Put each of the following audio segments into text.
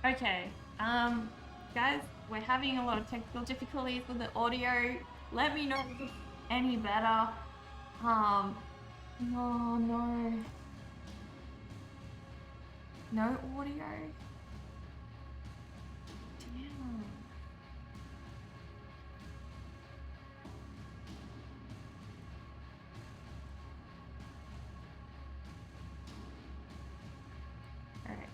Okay. Guys, we're having a lot of technical difficulties with the audio. Let me know if it's any better. Um, oh no. No audio? Damn. Alright.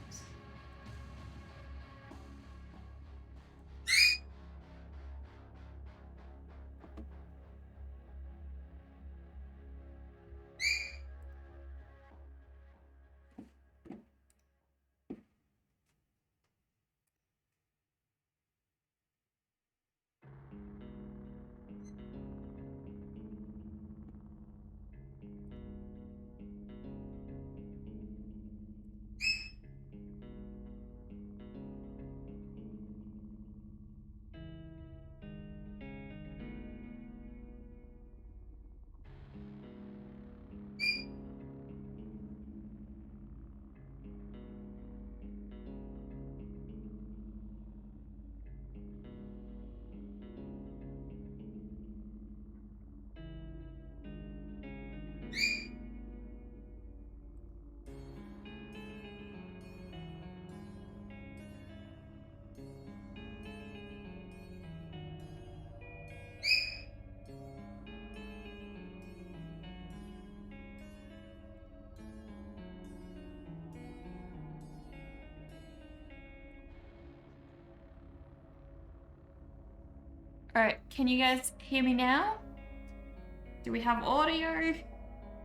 Alright, can you guys hear me now? Do we have audio?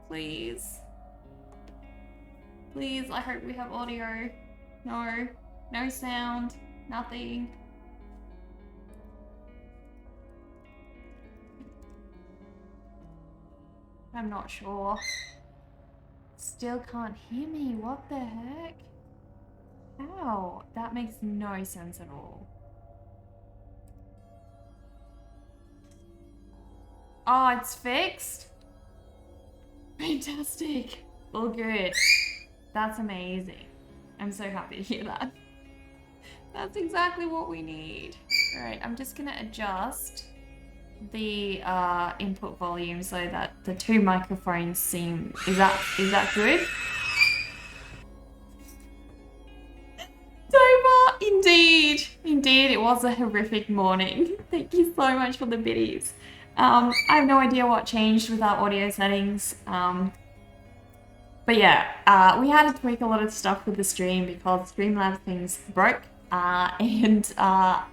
Please. Please, I hope we have audio. No. No sound. Nothing. I'm not sure. Still can't hear me. What the heck? How? That makes no sense at all. Oh, it's fixed? Fantastic. All good. That's amazing. I'm so happy to hear that. That's exactly what we need. All right, I'm just gonna adjust the input volume so that the two microphones seem, is that good? Dover, indeed it was a horrific morning. Thank you so much for the biddies. I have no idea what changed with our audio settings. But yeah, we had to tweak a lot of stuff with the stream because Streamlabs things broke, and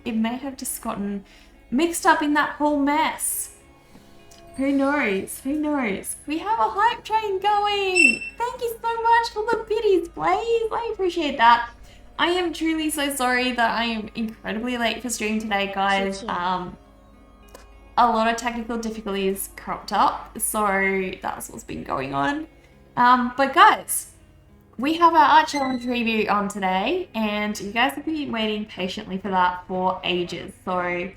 it may have just gotten mixed up in that whole mess. Who knows? Who knows? We have a hype train going! Thank you so much for the biddies, Blaze! I appreciate that. I am truly so sorry that I am incredibly late for stream today, guys. A lot of technical difficulties cropped up, so that's what's been going on. But guys, we have our art challenge review on today, and you guys have been waiting patiently for that for ages. So, David,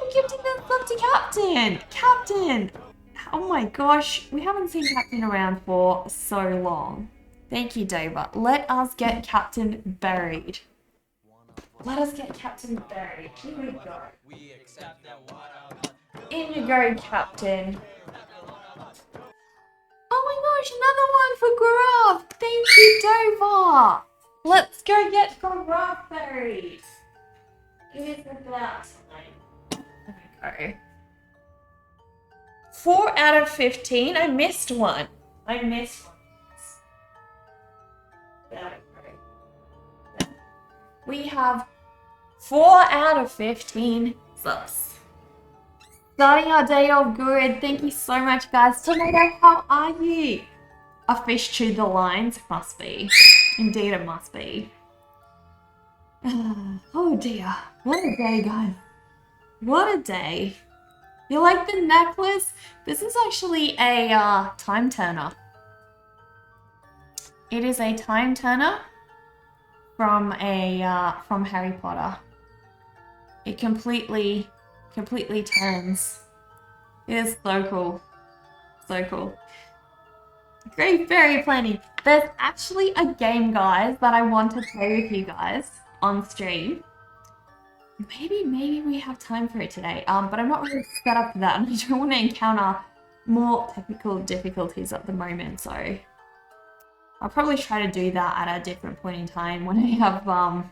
we gifted that stuff to Captain! Captain! Oh my gosh, we haven't seen Captain around for so long. Thank you, David. Let us get Captain buried. Let us get Captain buried. Here we go. In you go, Captain. Oh my gosh, another one for Graf! Thank you, Dover! Let's go get Graf buried. It is about time. There we go. 4 out of 15. I missed one. There we go. We have 4 out of 15 subs. Starting our day off good. Thank you so much, guys. Tomato, how are you? A fish chewed the lines? Must be. Indeed it must be. Oh dear. What a day, guys. What a day. You like the necklace? This is actually a time turner. It is a time turner from Harry Potter. It completely turns. It is so cool. So cool. Great fairy planning. There's actually a game, guys, that I want to play with you guys on stream. Maybe we have time for it today. But I'm not really set up for that, and I don't want to encounter more technical difficulties at the moment, so I'll probably try to do that at a different point in time when I have a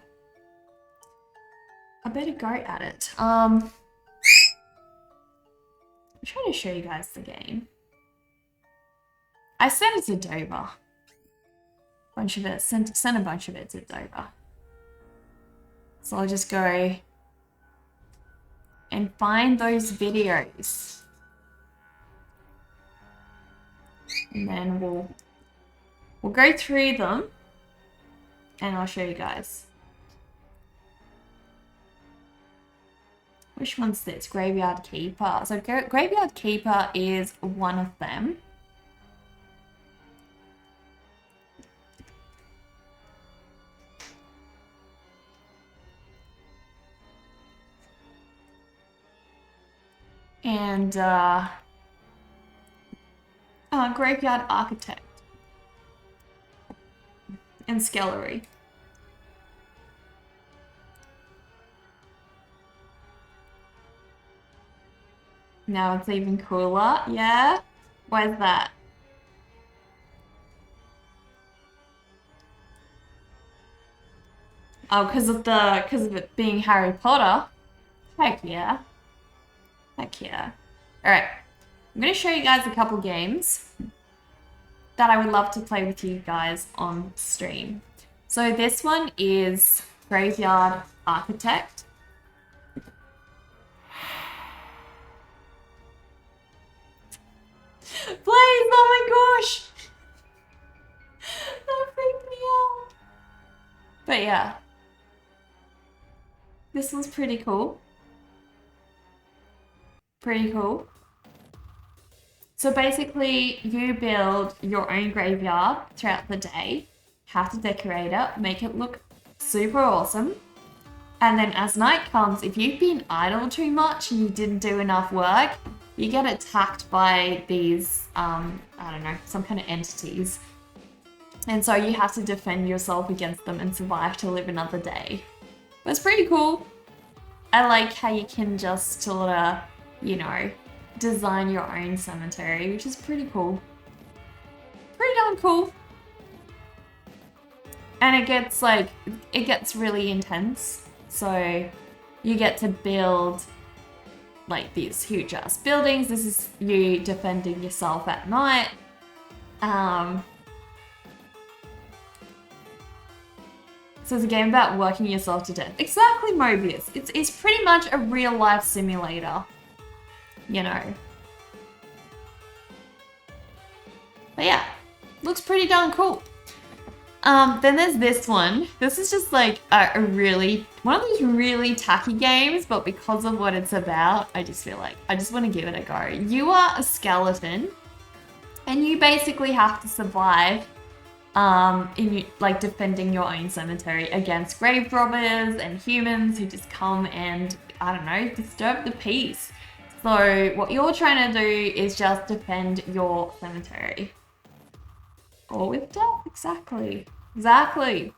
better go at it. I'm trying to show you guys the game. I sent it to Dover. Bunch of it, sent a bunch of it to Dover. So I'll just go and find those videos. And then we'll go through them and I'll show you guys. Which one's this? Graveyard Keeper. So Graveyard Keeper is one of them. And Graveyard Architect and Skellery. Now it's even cooler, yeah? Why is that? Oh, because of it being Harry Potter. Heck yeah. Heck yeah. Alright. I'm gonna show you guys a couple games that I would love to play with you guys on stream. So this one is Graveyard Architect. Please, oh my gosh! That freaked me out. But yeah. This one's pretty cool. Pretty cool. So basically, you build your own graveyard throughout the day, have to decorate it, make it look super awesome. And then as night comes, if you've been idle too much and you didn't do enough work, you get attacked by these, I don't know, some kind of entities. And so you have to defend yourself against them and survive to live another day. But it's pretty cool. I like how you can just sort of, you know, design your own cemetery, which is pretty cool. Pretty darn cool. And it gets really intense. So you get to build like these huge ass buildings. This is you defending yourself at night. So it's a game about working yourself to death. Exactly, Mobius. It's pretty much a real life simulator. You know. But yeah, looks pretty darn cool. Then there's this one. This is just like one of those really tacky games, but because of what it's about, I just feel like I just want to give it a go. You are a skeleton, and you basically have to survive like defending your own cemetery against grave robbers and humans who just come and, I don't know, disturb the peace. So what you're trying to do is just defend your cemetery. Or with death, exactly. Exactly.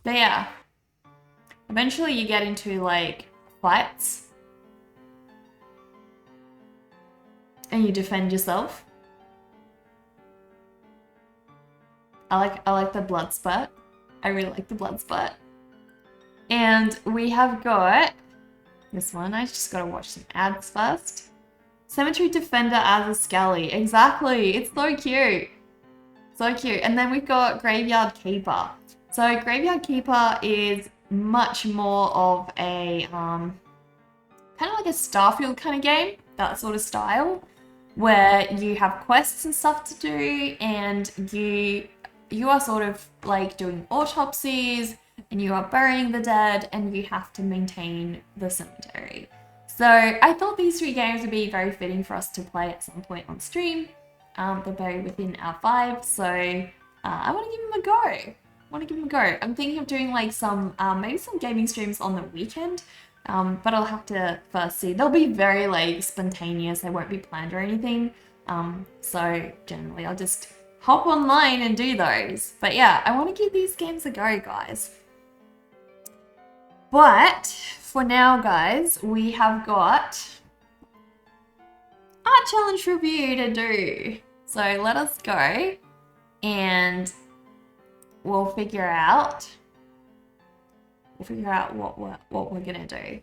But yeah. Eventually you get into like fights. And you defend yourself. I like the blood spurt. I really like the blood spurt. And we have got this one. I just gotta watch some ads first. Cemetery Defender as a Skelly. Exactly. It's so cute. So cute. And then we've got Graveyard Keeper. So Graveyard Keeper is much more of a kind of like a Starfield kind of game, that sort of style, where you have quests and stuff to do, and you are sort of like doing autopsies, and you are burying the dead, and you have to maintain the cemetery. So I thought these three games would be very fitting for us to play at some point on stream. They're very within our vibe, so I want to give them a go. want to give them a go. I'm thinking of doing like some, maybe some gaming streams on the weekend, but I'll have to first see. They'll be very like spontaneous. They won't be planned or anything. So generally I'll just hop online and do those. But yeah, I want to give these games a go, guys. But for now, guys, we have got art challenge review to do. So let us go and we'll figure out what we're gonna do.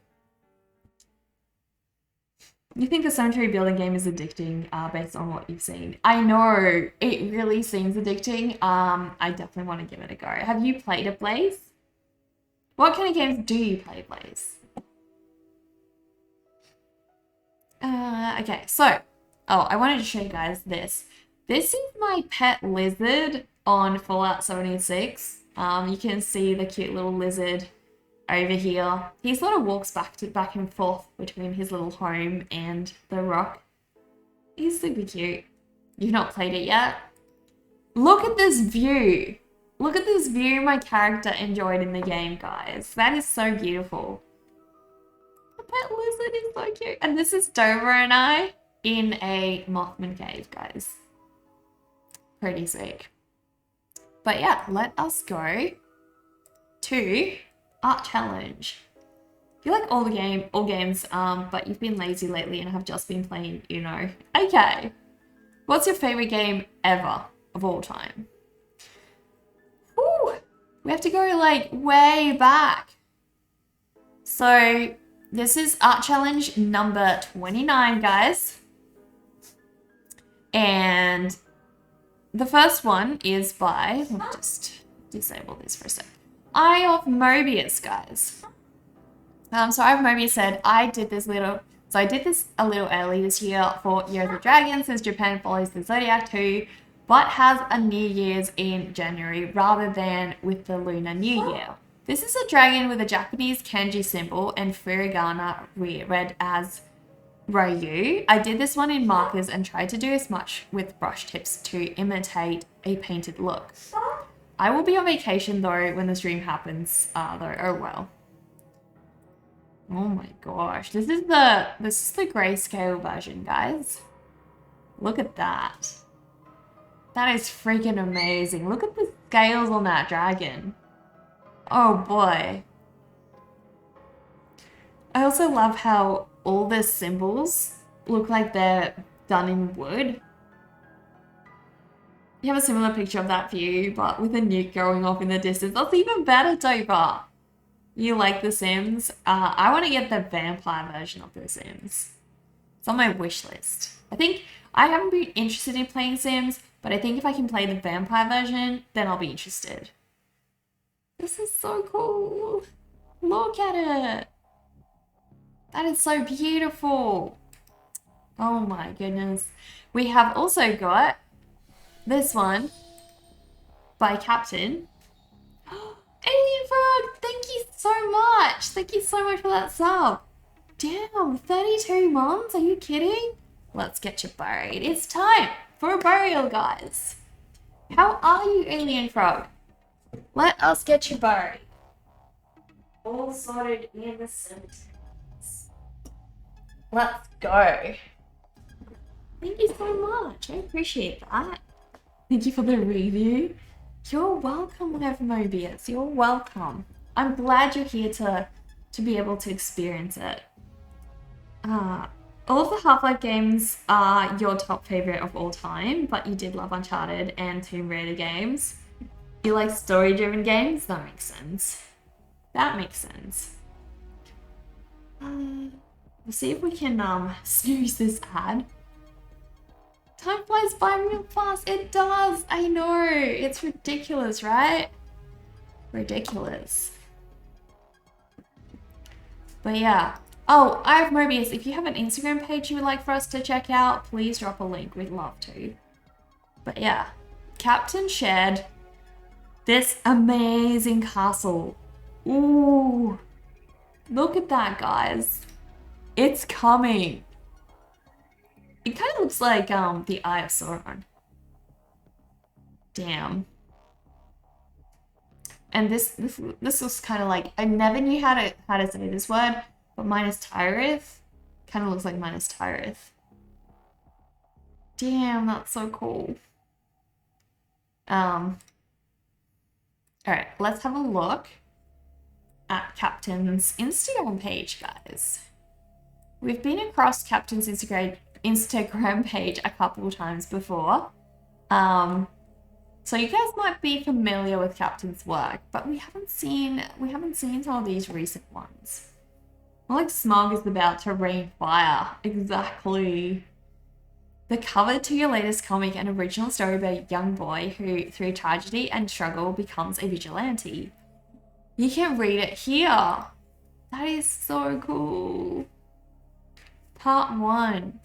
You think the cemetery building game is addicting based on what you've seen? I know, it really seems addicting. I definitely want to give it a go. Have you played it, Blaze? What kind of games do you play, Blaze? Okay, so, I wanted to show you guys this. This is my pet lizard on Fallout 76. You can see the cute little lizard over here. He sort of walks back and forth between his little home and the rock. He's super cute. You've not played it yet? Look at this view. Look at this view my character enjoyed in the game, guys. That is so beautiful. The pet lizard is so cute. And this is Dover and I in a Mothman cave, guys. Pretty sick. But yeah, let us go to art challenge. You like all games, but you've been lazy lately and have just been playing Uno. Okay. What's your favorite game ever of all time? Whew. We have to go like way back. So this is art challenge number 29, guys. And the first one is by, let me just disable this for a sec. Eye of Mobius, guys. So Eye of Mobius said, I did this a little early this year for Year of the Dragon, since Japan follows the Zodiac too, but has a New Year's in January rather than with the Lunar New Year. This is a dragon with a Japanese kanji symbol and furigana read as Ryu. I did this one in markers and tried to do as much with brush tips to imitate a painted look. I will be on vacation though when the stream happens, oh well. Oh my gosh, this is the grayscale version, guys. Look at that. That is freaking amazing. Look at the scales on that dragon. Oh boy. I also love how all the symbols look like they're done in wood. You have a similar picture of that view, but with a nuke going off in the distance. That's even better, Dover. You like The Sims? I want to get the vampire version of The Sims. It's on my wish list. I think I haven't been interested in playing Sims, but I think if I can play the vampire version, then I'll be interested. This is so cool. Look at it. That is so beautiful. Oh my goodness. We have also got this one by Captain. Alien Frog, thank you so much. Thank you so much for that sub. Damn, 32 months? Are you kidding? Let's get you buried. It's time for a burial, guys. How are you, Alien Frog? Let us get you buried. All sorted in the sentence. Let's go. Thank you so much. I appreciate that. Thank you for the review. You're welcome, Lev Mobius. You're welcome. I'm glad you're here to be able to experience it. All of the Half-Life games are your top favorite of all time, but you did love Uncharted and Tomb Raider games. You like story-driven games? That makes sense. That makes sense. We'll see if we can snooze this ad. Time flies by real fast. It does. I know. It's ridiculous, right? Ridiculous. But yeah. Oh, I have Mobius. If you have an Instagram page you would like for us to check out, please drop a link. We'd love to. But yeah. Captain shared this amazing castle. Ooh. Look at that, guys. It's coming. It kind of looks like the Eye of Sauron. Damn. And this was kind of like, I never knew how to say this word, but Minas Tirith kind of looks like Minas Tirith. Damn, that's so cool. All right, let's have a look at Captain's Instagram page, guys. We've been across Captain's Instagram page a couple times before. So you guys might be familiar with Captain's work, but we haven't seen some of these recent ones. More like Smog is about to rain fire. Exactly. The cover to your latest comic, an original story about a young boy who, through tragedy and struggle, becomes a vigilante. You can read it here. That is so cool. Part 1.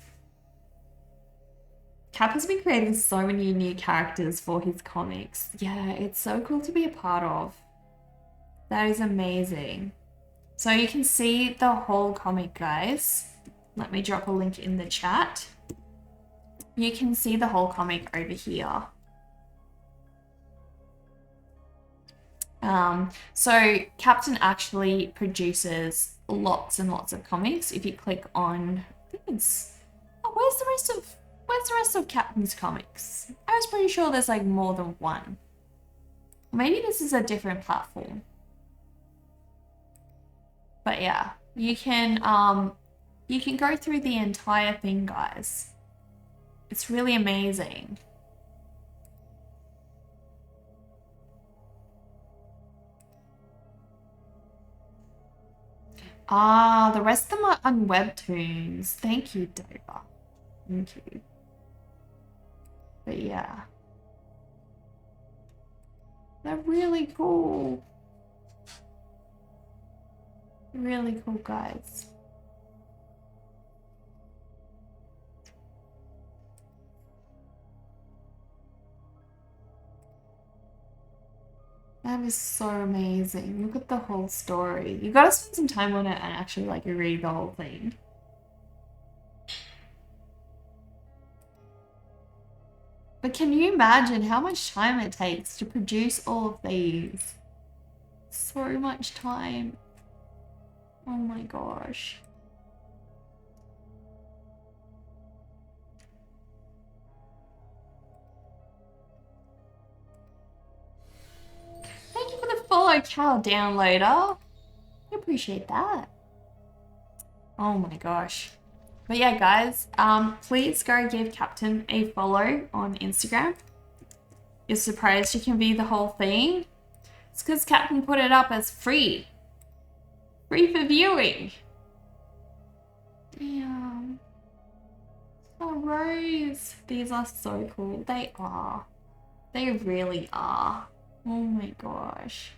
Cap has been creating so many new characters for his comics. Yeah, it's so cool to be a part of. That is amazing. So you can see the whole comic, guys. Let me drop a link in the chat. You can see the whole comic over here. So Captain actually produces lots and lots of comics. If you click on, I think it's, oh, where's the rest of Captain's comics? I was pretty sure there's like more than one. Maybe this is a different platform. But yeah, you can go through the entire thing, guys. It's really amazing. Ah, the rest of them are on webtoons. Thank you, Dover. Thank you. But yeah. They're really cool. Really cool, guys. That is so amazing. Look at the whole story. You gotta spend some time on it and actually like read the whole thing. But can you imagine how much time it takes to produce all of these? So much time. Oh my gosh. Thank you for the follow, Cow Downloader. I appreciate that. Oh my gosh. But yeah, guys, please go give Captain a follow on Instagram. You're surprised you can view the whole thing? It's because Captain put it up as free. Free for viewing. Damn. Oh, Rose. These are so cool. They are. They really are. Oh my gosh.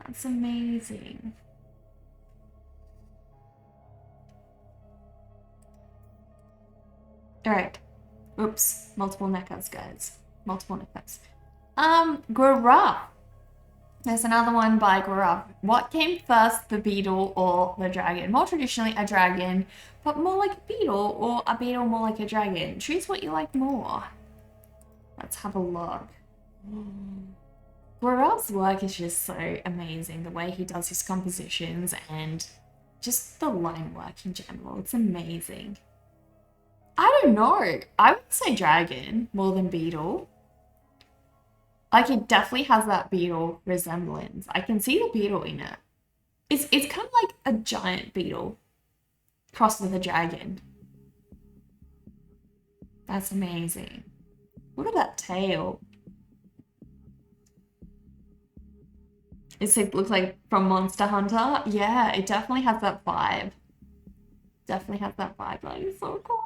That's amazing. Alright. Oops. Multiple neckers, guys. Multiple neckers. Gaurav. There's another one by Gaurav. What came first, the beetle or the dragon? More traditionally, a dragon, but more like a beetle, or a beetle more like a dragon. Choose what you like more. Let's have a look. Gaurav's work is just so amazing. The way he does his compositions and just the line work in general. It's amazing. I don't know. I would say dragon more than beetle. Like, it definitely has that beetle resemblance. I can see the beetle in it. It's kind of like a giant beetle crossed with a dragon. That's amazing. Look at that tail. It looks like from Monster Hunter. Yeah, it definitely has that vibe. Definitely has that vibe. Like, it's so cool.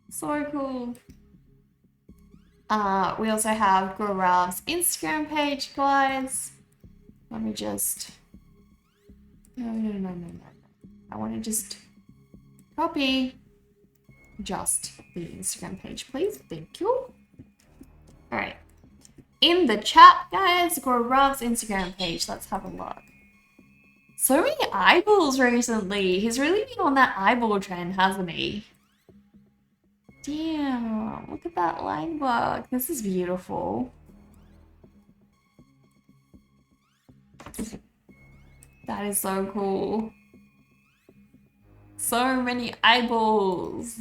So cool. We also have Gaurav's Instagram page, guys. Let me just... No. I want to just copy just the Instagram page, please. Thank you. All right. In the chat, guys, Gaurav's Instagram page. Let's have a look. So many eyeballs recently. He's really been on that eyeball trend, hasn't he? Damn, look at that line work. This is beautiful. That is so cool. So many eyeballs.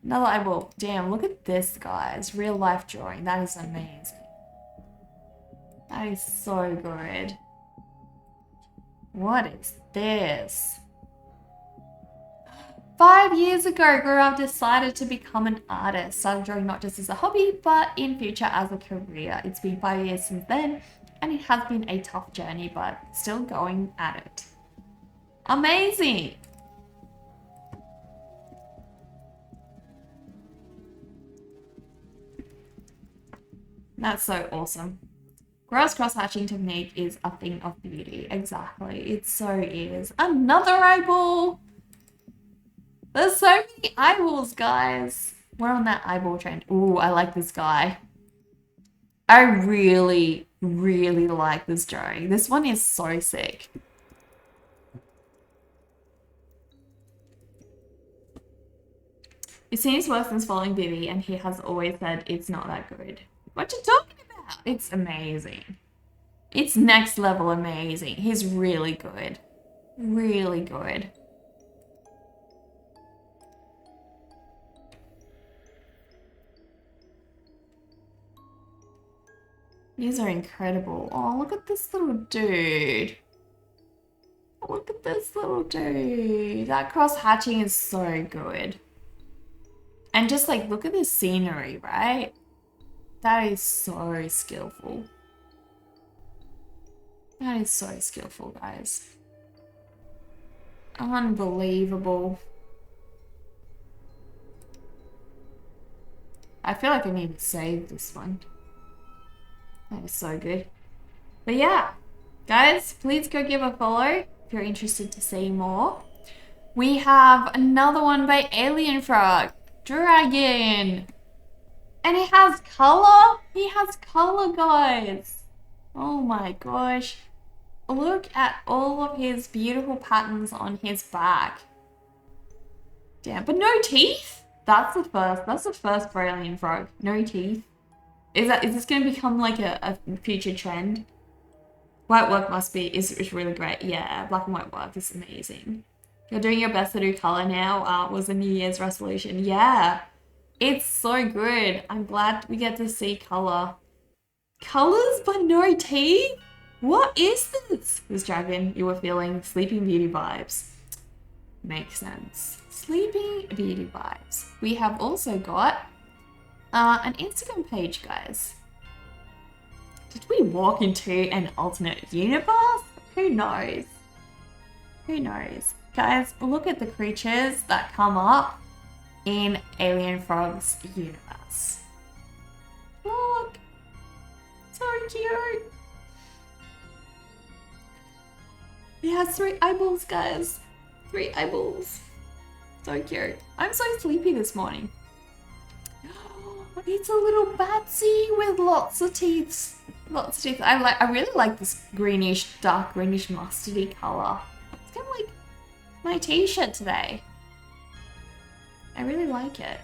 Another eyeball. Damn, look at this, guys. Real life drawing. That is amazing. That is so good. What is this? 5 years ago, Gaurav decided to become an artist. Started drawing not just as a hobby, but in future as a career. It's been 5 years since then, and it has been a tough journey, but still going at it. Amazing! That's so awesome. Gaurav's cross-hatching technique is a thing of beauty. Exactly. It so is. Another eyeball! There's so many eyeballs, guys. We're on that eyeball trend. Ooh, I like this guy. I really, really like this drawing. This one is so sick. It seems worse than following Vivi, and he has always said it's not that good. What you talking about? It's amazing. It's next level amazing. He's really good. Really good. These are incredible. Oh, look at this little dude. Look at this little dude. That cross-hatching is so good. And just like, look at this scenery, right? That is so skillful. That is so skillful, guys. Unbelievable. I feel like I need to save this one. That is so good. But yeah, guys, please go give a follow if you're interested to see more. We have another one by Alien Frog, Dragon. And it has color. He has color, guys. Oh my gosh. Look at all of his beautiful patterns on his back. Damn, but no teeth? That's the first for Alien Frog. No teeth. Is this going to become like a future trend? White work is really great. Yeah, black and white work is amazing. You're doing your best to do color now. Was a New Year's resolution. Yeah, it's so good. I'm glad we get to see color. Colors but no teeth? What is this? This dragon, you were feeling Sleeping Beauty vibes. Makes sense. Sleeping Beauty vibes. We have also got an Instagram page, guys. Did we walk into an alternate universe? Who knows? Who knows? Guys, look at the creatures that come up in Alien Frog's universe. Look! So cute! It has 3 eyeballs, guys. 3 eyeballs. So cute. I'm so sleepy this morning. It's a little batsy with lots of teeth. Lots of teeth. I really like this greenish, dark greenish mustardy color. It's kind of like my t-shirt today. I really like it.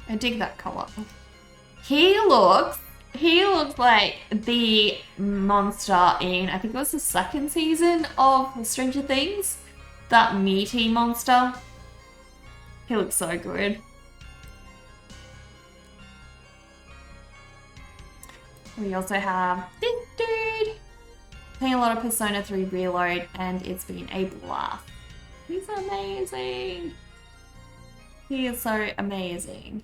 I dig that color. He looks like the monster in, I think it was the 2nd season of Stranger Things. That meaty monster. He looks so good. We also have this dude playing a lot of Persona 3 Reload, and it's been a blast. He's amazing. He is so amazing.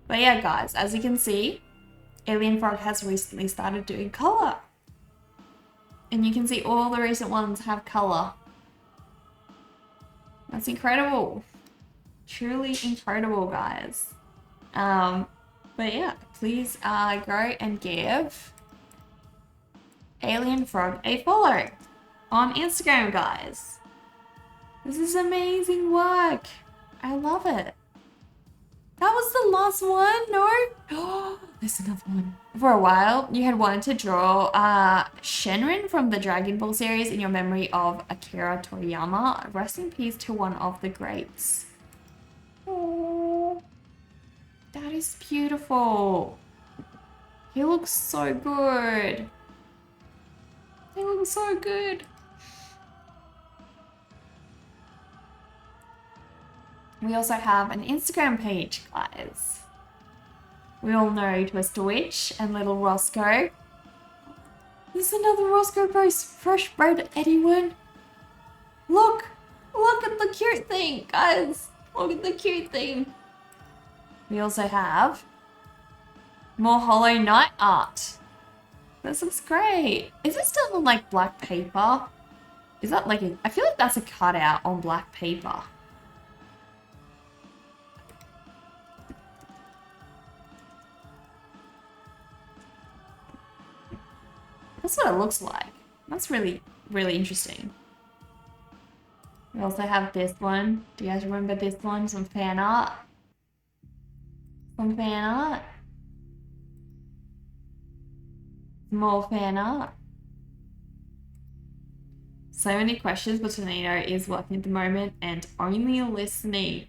But yeah, guys, as you can see, Alien Frog has recently started doing color. And you can see all the recent ones have color. That's incredible. Truly incredible, guys. But yeah, please go and give Alien Frog a follow on Instagram, guys. This is amazing work. I love it. That was the last one, no? Oh, there's another one. For a while, you had wanted to draw Shenron from the Dragon Ball series in your memory of Akira Toriyama. Rest in peace to one of the greats. Oh. That is beautiful. He looks so good. They look so good. We also have an Instagram page, guys. We all know Twister Witch and Little Roscoe. There's another Roscoe post, fresh bread, anyone? Look at the cute thing, guys. Look at the cute thing. We also have more Hollow Knight art. This looks great. Is this done on like black paper? Is that like I feel like that's a cutout on black paper. That's what it looks like. That's really, really interesting. We also have this one. Do you guys remember this one? Some fan art. Some fan art. More fan art. So many questions, but Tornado is working at the moment and only listening.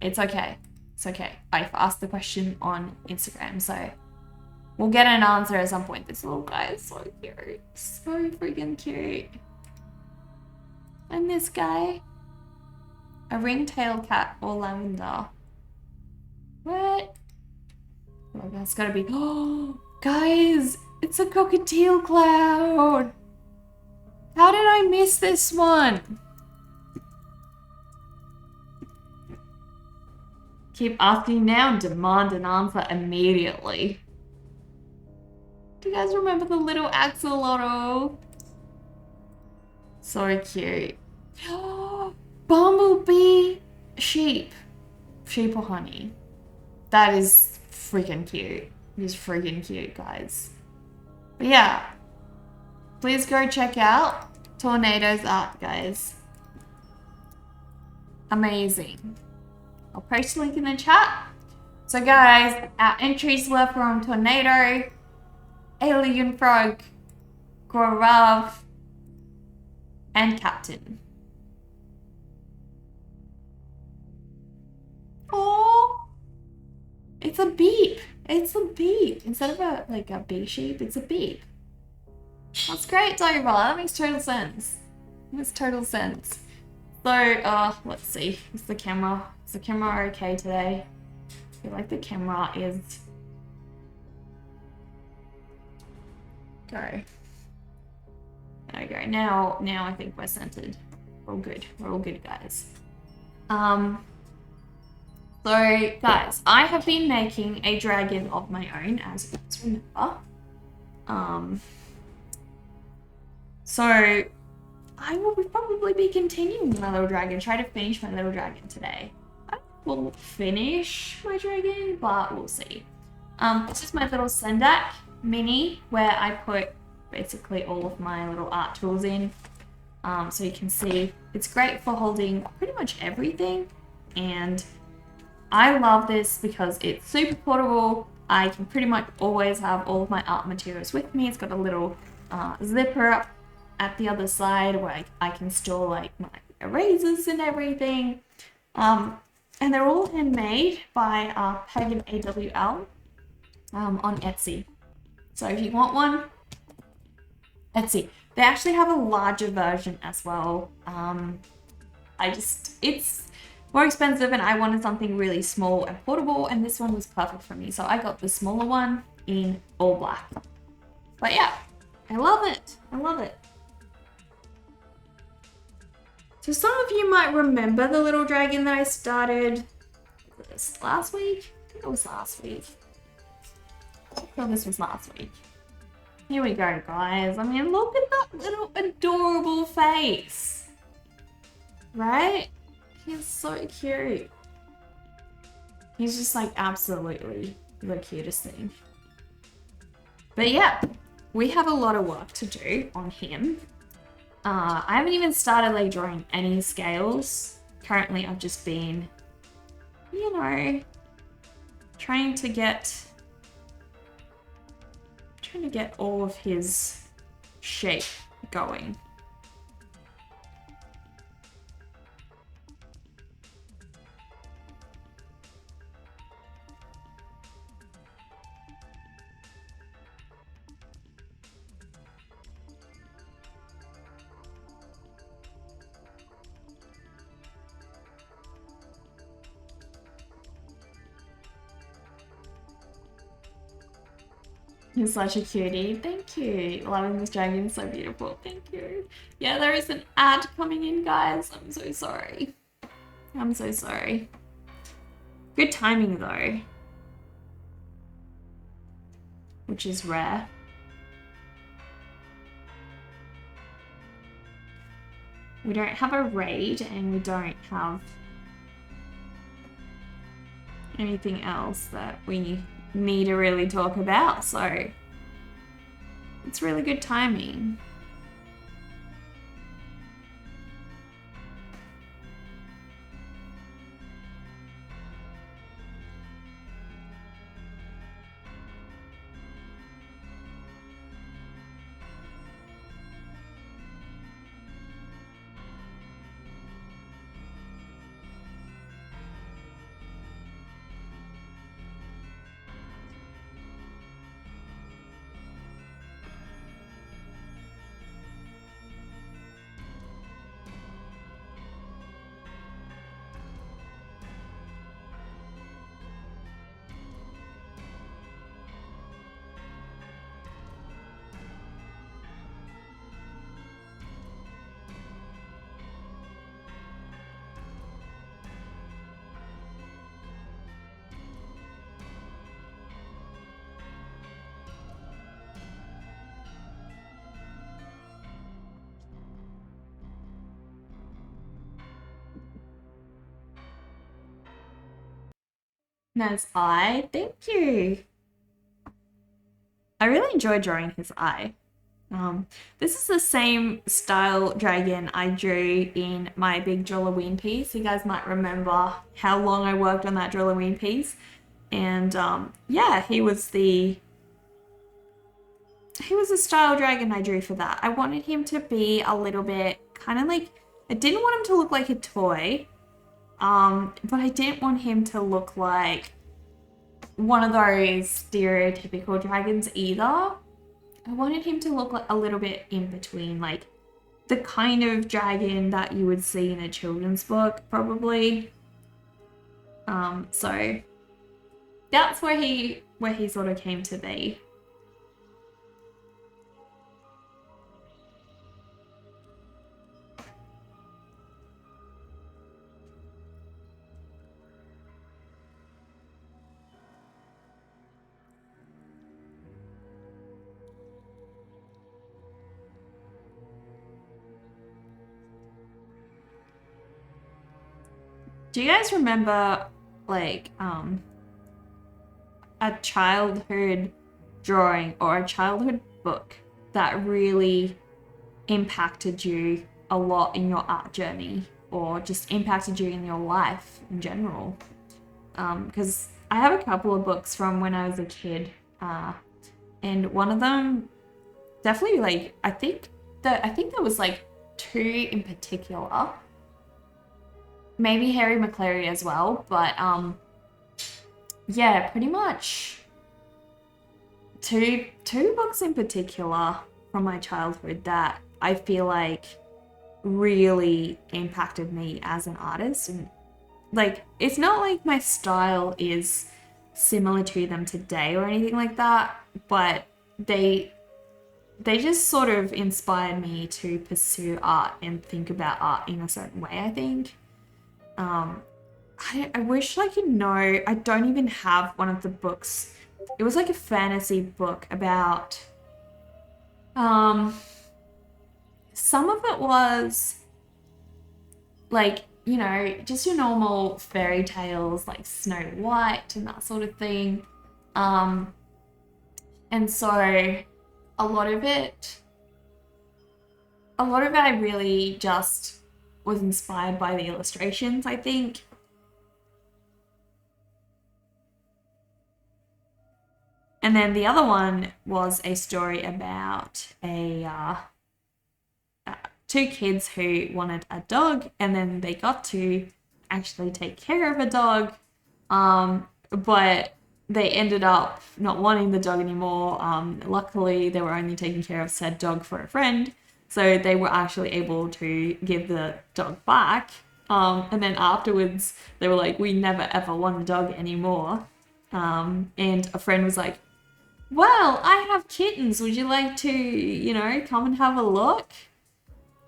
It's okay. It's okay. I've asked the question on Instagram, so we'll get an answer at some point. This little guy is so cute. So freaking cute. And this guy. A ringtail cat or lavender. What? Oh, that's gotta be. Oh, guys, it's a cockatiel cloud. How did I miss this one? Keep asking now and demand an answer immediately. Do you guys remember the little axolotl? So cute. Bumblebee sheep. Sheep or honey. That is freaking cute. It is freaking cute, guys. But yeah. Please go check out Tornado's art, guys. Amazing. I'll post a link in the chat. So guys, our entries were from Tornado, Alien Frog, Gorav, and Captain. Oh, it's a beep. It's a beep. Instead of a bee sheep, it's a beep. That's great, Dover. That makes total sense. Makes total sense. So, let's see. Is the camera okay today? I feel like the camera is... Go. There we go. Now I think we're centered. We're all good. We're all good, guys. So, guys, I have been making a dragon of my own, as you guys remember. So, I will probably be continuing my little dragon, try to finish my little dragon today. I will finish my dragon, but we'll see. This is my little Sendak mini, where I put basically all of my little art tools in. So you can see, it's great for holding pretty much everything, and I love this because it's super portable. I can pretty much always have all of my art materials with me. It's got a little zipper up at the other side where I can store like my erasers and everything. And they're all handmade by Pagan AWL on Etsy. So if you want one, Etsy. They actually have a larger version as well. It's more expensive and I wanted something really small and portable, and this one was perfect for me. So I got the smaller one in all black. But yeah, I love it. I love it. So some of you might remember the little dragon that I started last week. I think it was last week. Oh, this was last week. Here we go, guys. I mean, look at that little adorable face. Right? He's so cute. He's just like absolutely the cutest thing. But yeah, we have a lot of work to do on him. I haven't even started like drawing any scales. Currently, I've just been, you know, trying to get all of his shape going. He's such a cutie. Thank you. Loving this dragon, so beautiful. Thank you. Yeah, there is an ad coming in, guys. I'm so sorry. I'm so sorry. Good timing though, which is rare. We don't have a raid and we don't have anything else that we need to really talk about, so it's really good timing. That's eye. Thank you. I really enjoy drawing his eye. This is the same style dragon I drew in my big Joloween piece. You guys might remember how long I worked on that Joloween piece. And yeah, he was the style dragon I drew for that. I wanted him to be a little bit kind of like, I didn't want him to look like a toy, but I didn't want him to look like one of those stereotypical dragons either. I wanted him to look like a little bit in between, like the kind of dragon that you would see in a children's book, probably. So that's where he sort of came to be. Do you guys remember like a childhood drawing or a childhood book that really impacted you a lot in your art journey or just impacted you in your life in general? Because I have a couple of books from when I was a kid, and one of them definitely, like, I think there was like two in particular. Maybe Harry McClary as well, but yeah, pretty much two books in particular from my childhood that I feel like really impacted me as an artist. And like, it's not like my style is similar to them today or anything like that, but they just sort of inspired me to pursue art and think about art in a certain way, I think. I wish I could know. I don't even have one of the books. It was like a fantasy book about, some of it was like, you know, just your normal fairy tales like Snow White and that sort of thing. And so a lot of it I really just was inspired by the illustrations, I think. And then the other one was a story about two kids who wanted a dog, and then they got to actually take care of a dog, but they ended up not wanting the dog anymore. Luckily, they were only taking care of said dog for a friend, so they were actually able to give the dog back. And then afterwards, they were like, we never ever want a dog anymore. And a friend was like, Well, I have kittens. Would you like to, come and have a look?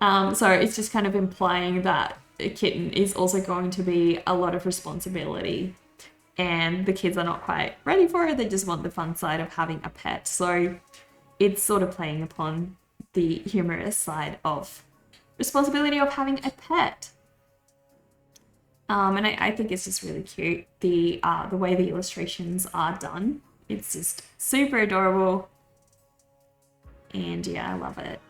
So it's just kind of implying that a kitten is also going to be a lot of responsibility, and the kids are not quite ready for it. They just want the fun side of having a pet. So it's sort of playing upon the humorous side of responsibility of having a pet. And I think it's just really cute. The way the illustrations are done, it's just super adorable. And yeah, I love it.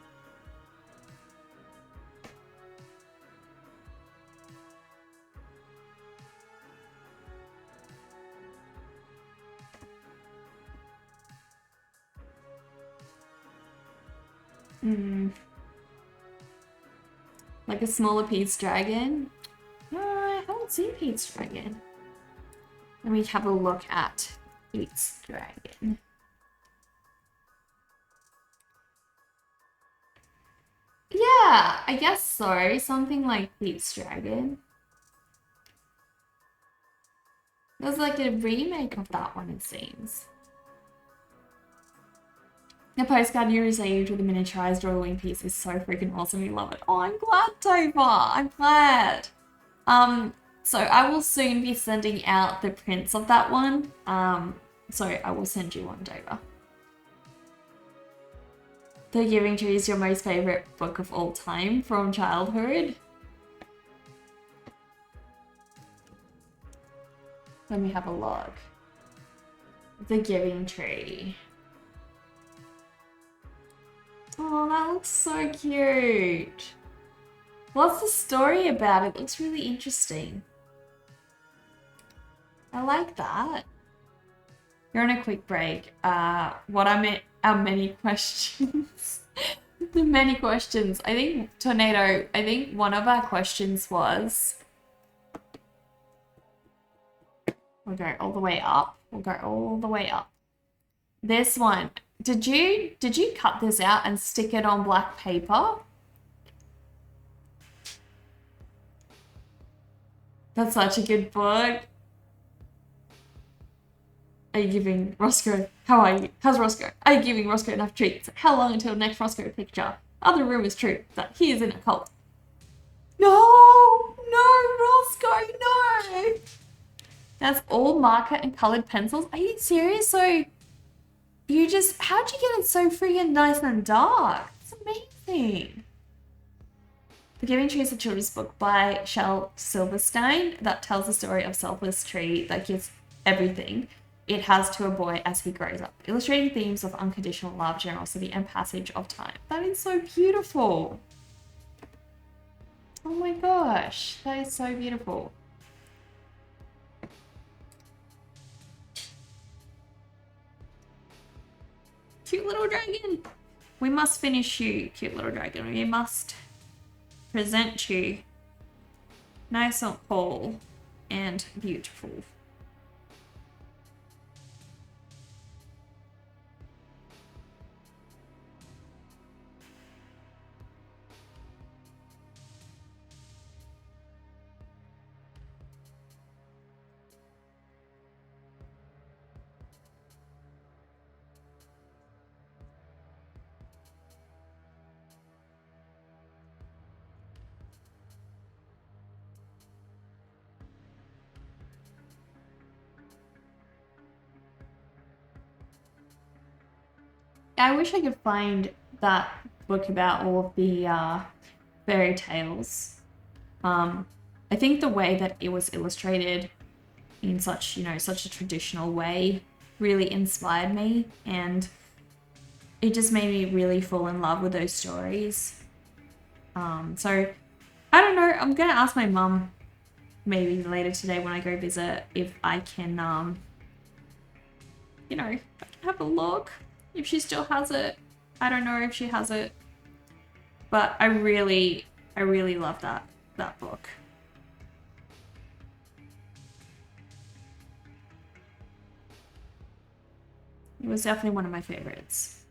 Like a smaller Pete's Dragon. I haven't seen Pete's Dragon. Let me have a look at Pete's Dragon. Yeah, I guess so. Something like Pete's Dragon. There's like a remake of that one, it seems. The postcard you received with the miniaturized drawing piece is so freaking awesome. We love it. Oh, I'm glad, Tova. I'm glad. So I will soon be sending out the prints of that one. So I will send you one, Dover. The Giving Tree is your most favorite book of all time from childhood. Let me have a look. The Giving Tree. Oh, that looks so cute. What's the story about? It looks really interesting. I like that. You're on a quick break. What are our many questions? The many questions. I think, Tornado, one of our questions was... We'll go all the way up. We'll go all the way up. This one. Did you cut this out and stick it on black paper? That's such a good book. Are you giving Roscoe? How are you? How's Roscoe? Are you giving Roscoe enough treats? How long until next Roscoe picture? Are the rumors true that he is in a cult? No, Roscoe, no. That's all marker and colored pencils. Are you serious? So how'd you get it so freaking nice and dark? It's amazing. The Giving Tree is a children's book by Shel Silverstein that tells the story of a selfless tree that gives everything it has to a boy as he grows up, illustrating themes of unconditional love, generosity, and passage of time. That is so beautiful. Oh my gosh, that is so beautiful. Cute little dragon. We must finish you, cute little dragon. We must present you nice and whole and beautiful. I wish I could find that book about all of the fairy tales. I think the way that it was illustrated in such a traditional way really inspired me, and it just made me really fall in love with those stories. So I don't know, I'm gonna ask my mum maybe later today when I go visit if I can have a look. If she still has it. I don't know if she has it. But I really love that book. It was definitely one of my favorites.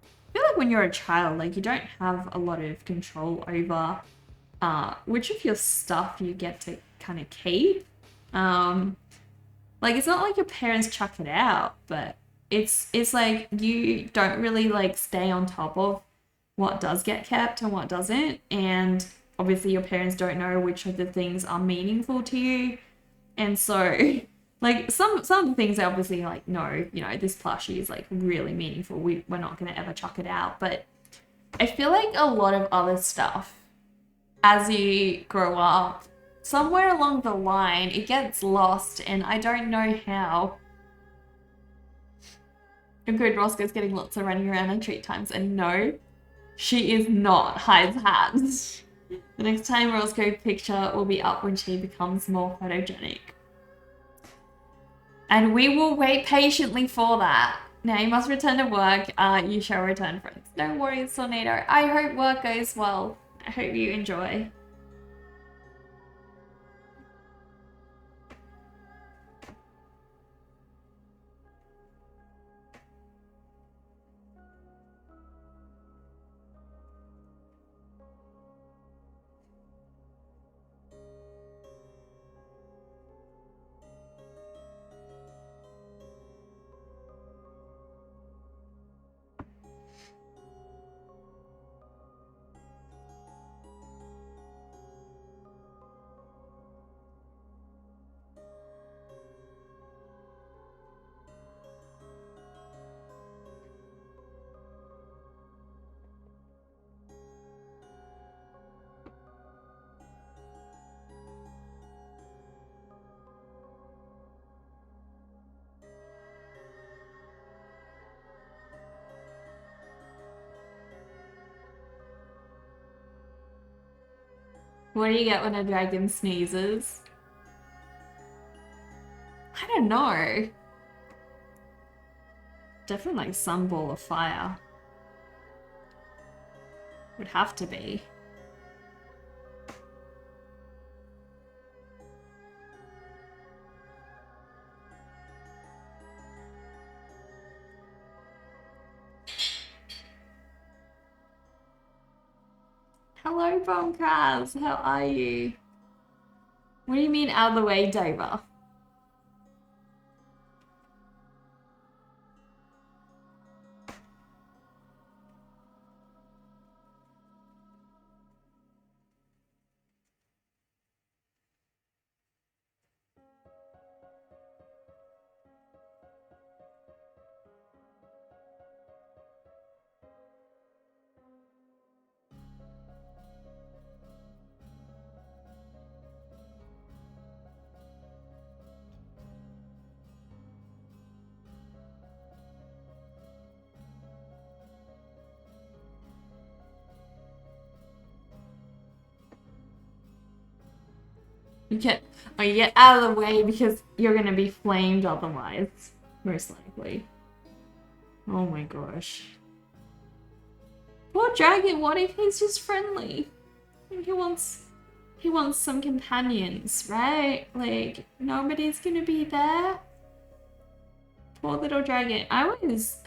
I feel like when you're a child, like, you don't have a lot of control over which of your stuff you get to kind of keep. Like, it's not like your parents chuck it out, but it's like you don't really like stay on top of what does get kept and what doesn't, and obviously your parents don't know which of the things are meaningful to you, and so like some of the things are obviously like, no, you know, this plushie is like really meaningful, we're not going to ever chuck it out. But I feel like a lot of other stuff, as you grow up, somewhere along the line it gets lost, and I don't know how. Good, Roscoe's getting lots of running around and treat times, and no, she is not Hyde's hat. The next time Roscoe picture will be up when she becomes more photogenic. And we will wait patiently for that. Now you must return to work. You shall return, friends. No worries, Tornado. I hope work goes well. I hope you enjoy. What do you get when a dragon sneezes? I don't know. Definitely like some ball of fire. Would have to be. Hello, Bonkaz. How are you? What do you mean out of the way, Dover? You get out of the way because you're gonna be flamed otherwise, most likely. Oh my gosh. Poor dragon, what if he's just friendly? He wants some companions, right? Like, nobody's gonna be there. Poor little dragon. I always,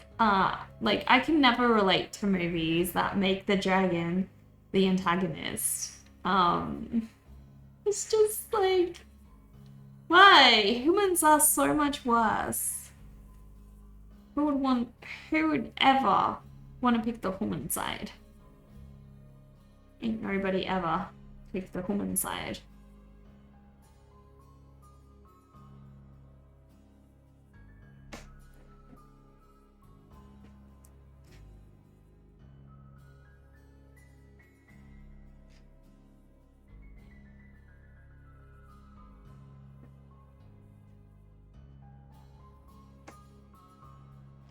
like, I can never relate to movies that make the dragon the antagonist. It's just like, why? Humans are so much worse. Who would ever want to pick the human side? Ain't nobody ever picked the human side.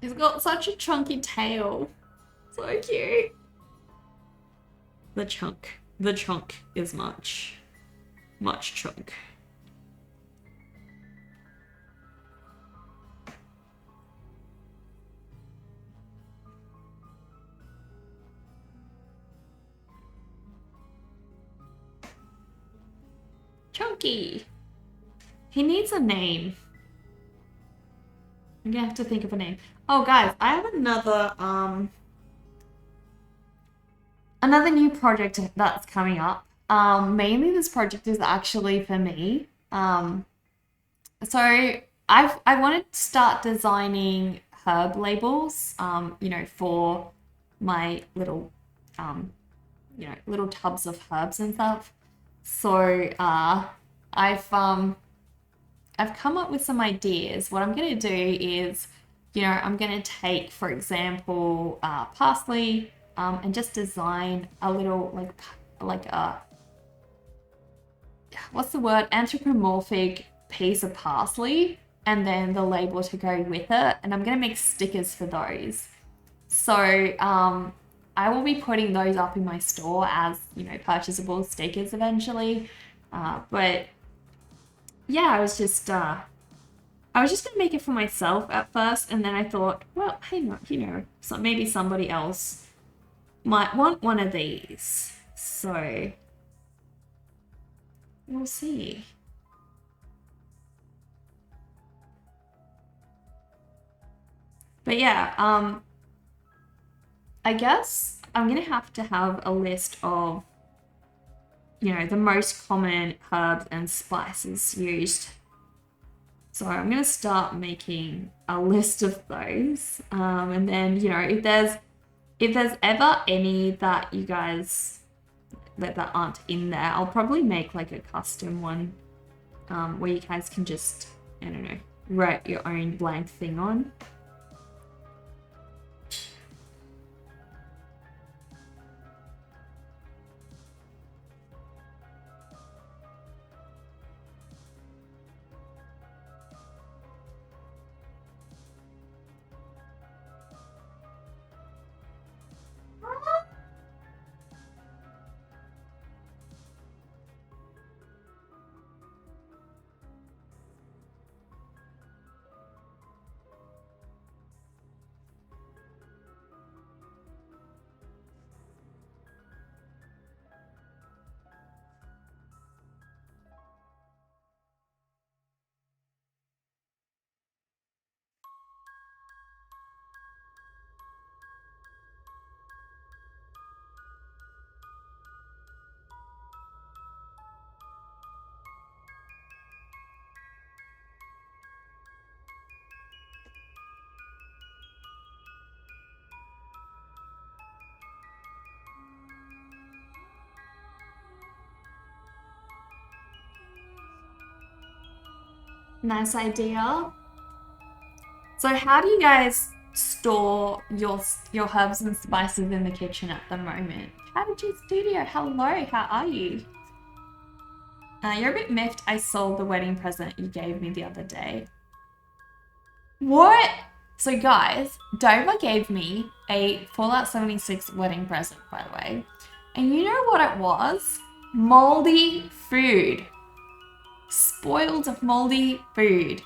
He's got such a chunky tail. So cute. The chunk. The chunk is much. Much chunk. Chunky. He needs a name. I'm gonna have to think of a name. Oh, guys, I have another new project that's coming up. Mainly this project is actually for me. So I wanted to start designing herb labels, for my little, little tubs of herbs and stuff. So I've come up with some ideas. What I'm gonna do is, I'm gonna take, for example, parsley, and just design a little like a what's the word, anthropomorphic piece of parsley, and then the label to go with it. And I'm gonna make stickers for those. So I will be putting those up in my store as purchasable stickers eventually. But yeah, I was just gonna make it for myself at first, and then I thought, well, hey, so maybe somebody else might want one of these. So we'll see. But yeah, I guess I'm gonna have to have a list of, the most common herbs and spices used. So I'm gonna start making a list of those, and then if there's ever any that you guys that aren't in there, I'll probably make like a custom one, where you guys can just, I don't know, write your own blank thing on. Nice idea. So how do you guys store your herbs and spices in the kitchen at the moment? Strategy Studio, hello, how are you? You're a bit miffed I sold the wedding present you gave me the other day. What? So guys, Dover gave me a Fallout 76 wedding present, by the way. And you know what it was? Moldy food. Spoiled moldy food.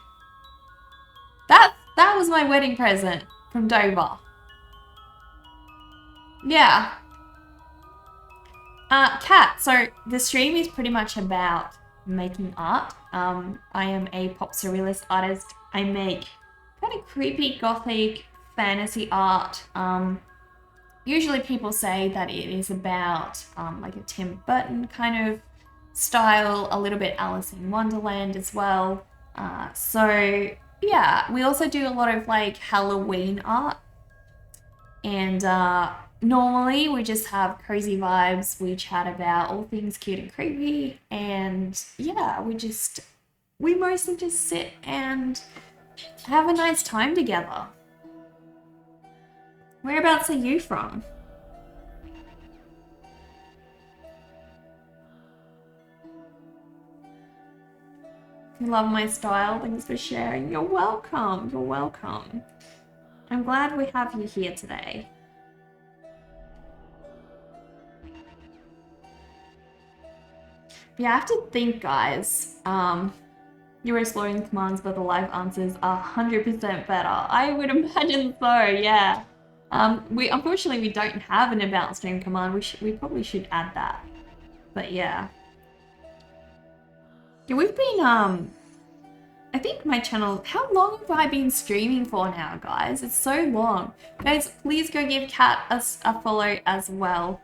That was my wedding present from Dover. Yeah. Kat, so the stream is pretty much about making art. I am a pop surrealist artist. I make kind of creepy gothic fantasy art. Usually people say that it is about like a Tim Burton kind of style, a little bit Alice in Wonderland as well. So yeah, we also do a lot of like Halloween art. And normally we just have cozy vibes. We chat about all things cute and creepy. And yeah, we mostly just sit and have a nice time together. Whereabouts are you from? You love my style. Thanks for sharing. You're welcome. You're welcome. I'm glad we have you here today. Yeah, I have to think, guys. You're exploring commands, but the live answers are 100% better. I would imagine so, yeah. Unfortunately we don't have an about stream command. We probably should add that. But yeah. Yeah, we've been I think my channel, how long have I been streaming for now, guys? It's so long. Guys, please go give Kat a follow as well.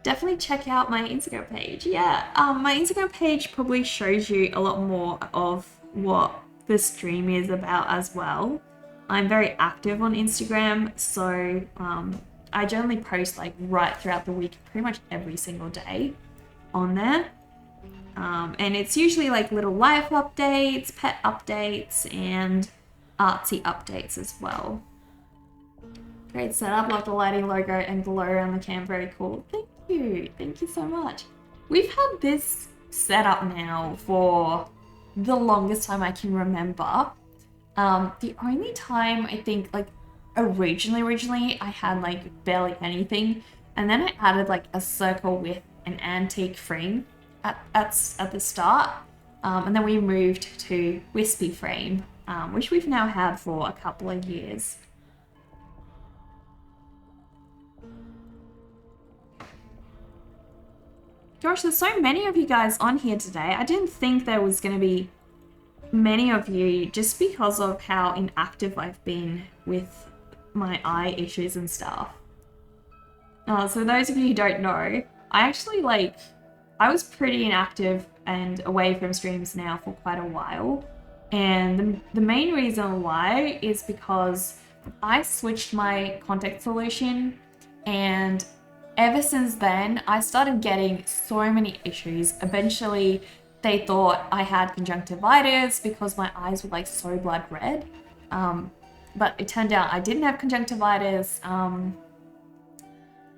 Definitely check out my Instagram page. Yeah, my Instagram page probably shows you a lot more of what the stream is about as well. I'm very active on Instagram, so I generally post like right throughout the week, pretty much every single day on there. And it's usually like little life updates, pet updates, and artsy updates as well. Great setup, love the lighting, logo, and glow around the cam, very cool. Thank you so much. We've had this setup now for the longest time I can remember. The only time I think like originally I had like barely anything, and then I added like a circle with an antique frame at the start, and then we moved to wispy frame, which we've now had for a couple of years. Gosh, there's so many of you guys on here today. I didn't think there was going to be many of you just because of how inactive I've been with my eye issues and stuff. So those of you who don't know, I was pretty inactive and away from streams now for quite a while. And the main reason why is because I switched my contact solution, and ever since then, I started getting so many issues. Eventually, they thought I had conjunctivitis because my eyes were like so blood red. But it turned out I didn't have conjunctivitis.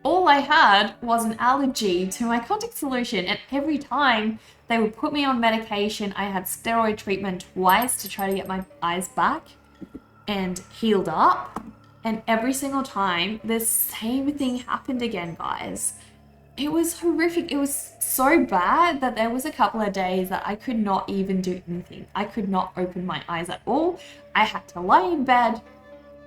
All I had was an allergy to my contact solution, and every time they would put me on medication, I had steroid treatment twice to try to get my eyes back and healed up. And every single time, the same thing happened again, guys. It was horrific. It was so bad that there was a couple of days that I could not even do anything. I could not open my eyes at all. I had to lie in bed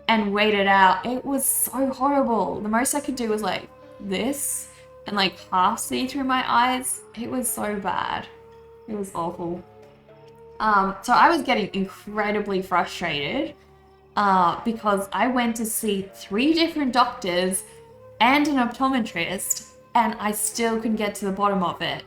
and wait it out. It was so horrible. The most I could do was like this and like half see through my eyes. It was so bad. It was awful. So I was getting incredibly frustrated because I went to see 3 different doctors and an optometrist, and I still couldn't get to the bottom of it.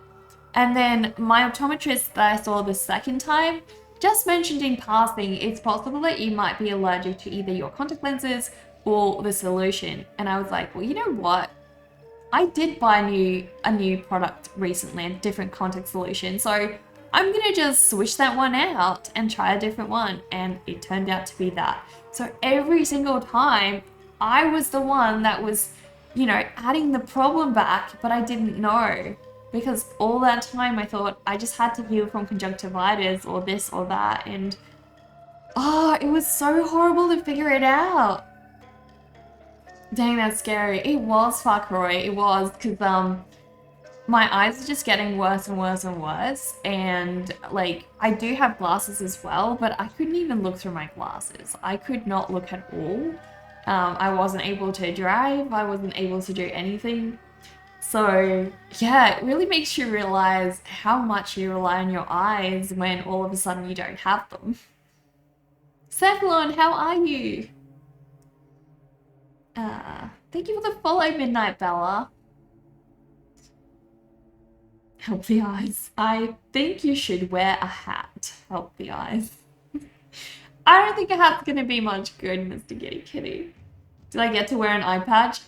And then my optometrist that I saw the second time just mentioned in passing, it's possible that you might be allergic to either your contact lenses or the solution. And I was like, well, you know what? I did buy a new product recently, a different contact solution. So I'm gonna just switch that one out and try a different one. And it turned out to be that. So every single time I was the one that was, you know, adding the problem back, but I didn't know. Because all that time I thought I just had to heal from conjunctivitis or this or that, and it was so horrible to figure it out. Dang, that's scary. It was, fuck Roy, it was, because my eyes are just getting worse and worse and worse, and like I do have glasses as well, but I couldn't even look through my glasses. I could not look at all. I wasn't able to drive, I wasn't able to do anything. So yeah, it really makes you realize how much you rely on your eyes when all of a sudden you don't have them. Cephalon, how are you? Thank you for the follow, Midnight Bella. Help the eyes. I think you should wear a hat. Help the eyes. I don't think a hat's gonna be much good, Mr. Giddy Kitty. Did I get to wear an eye patch?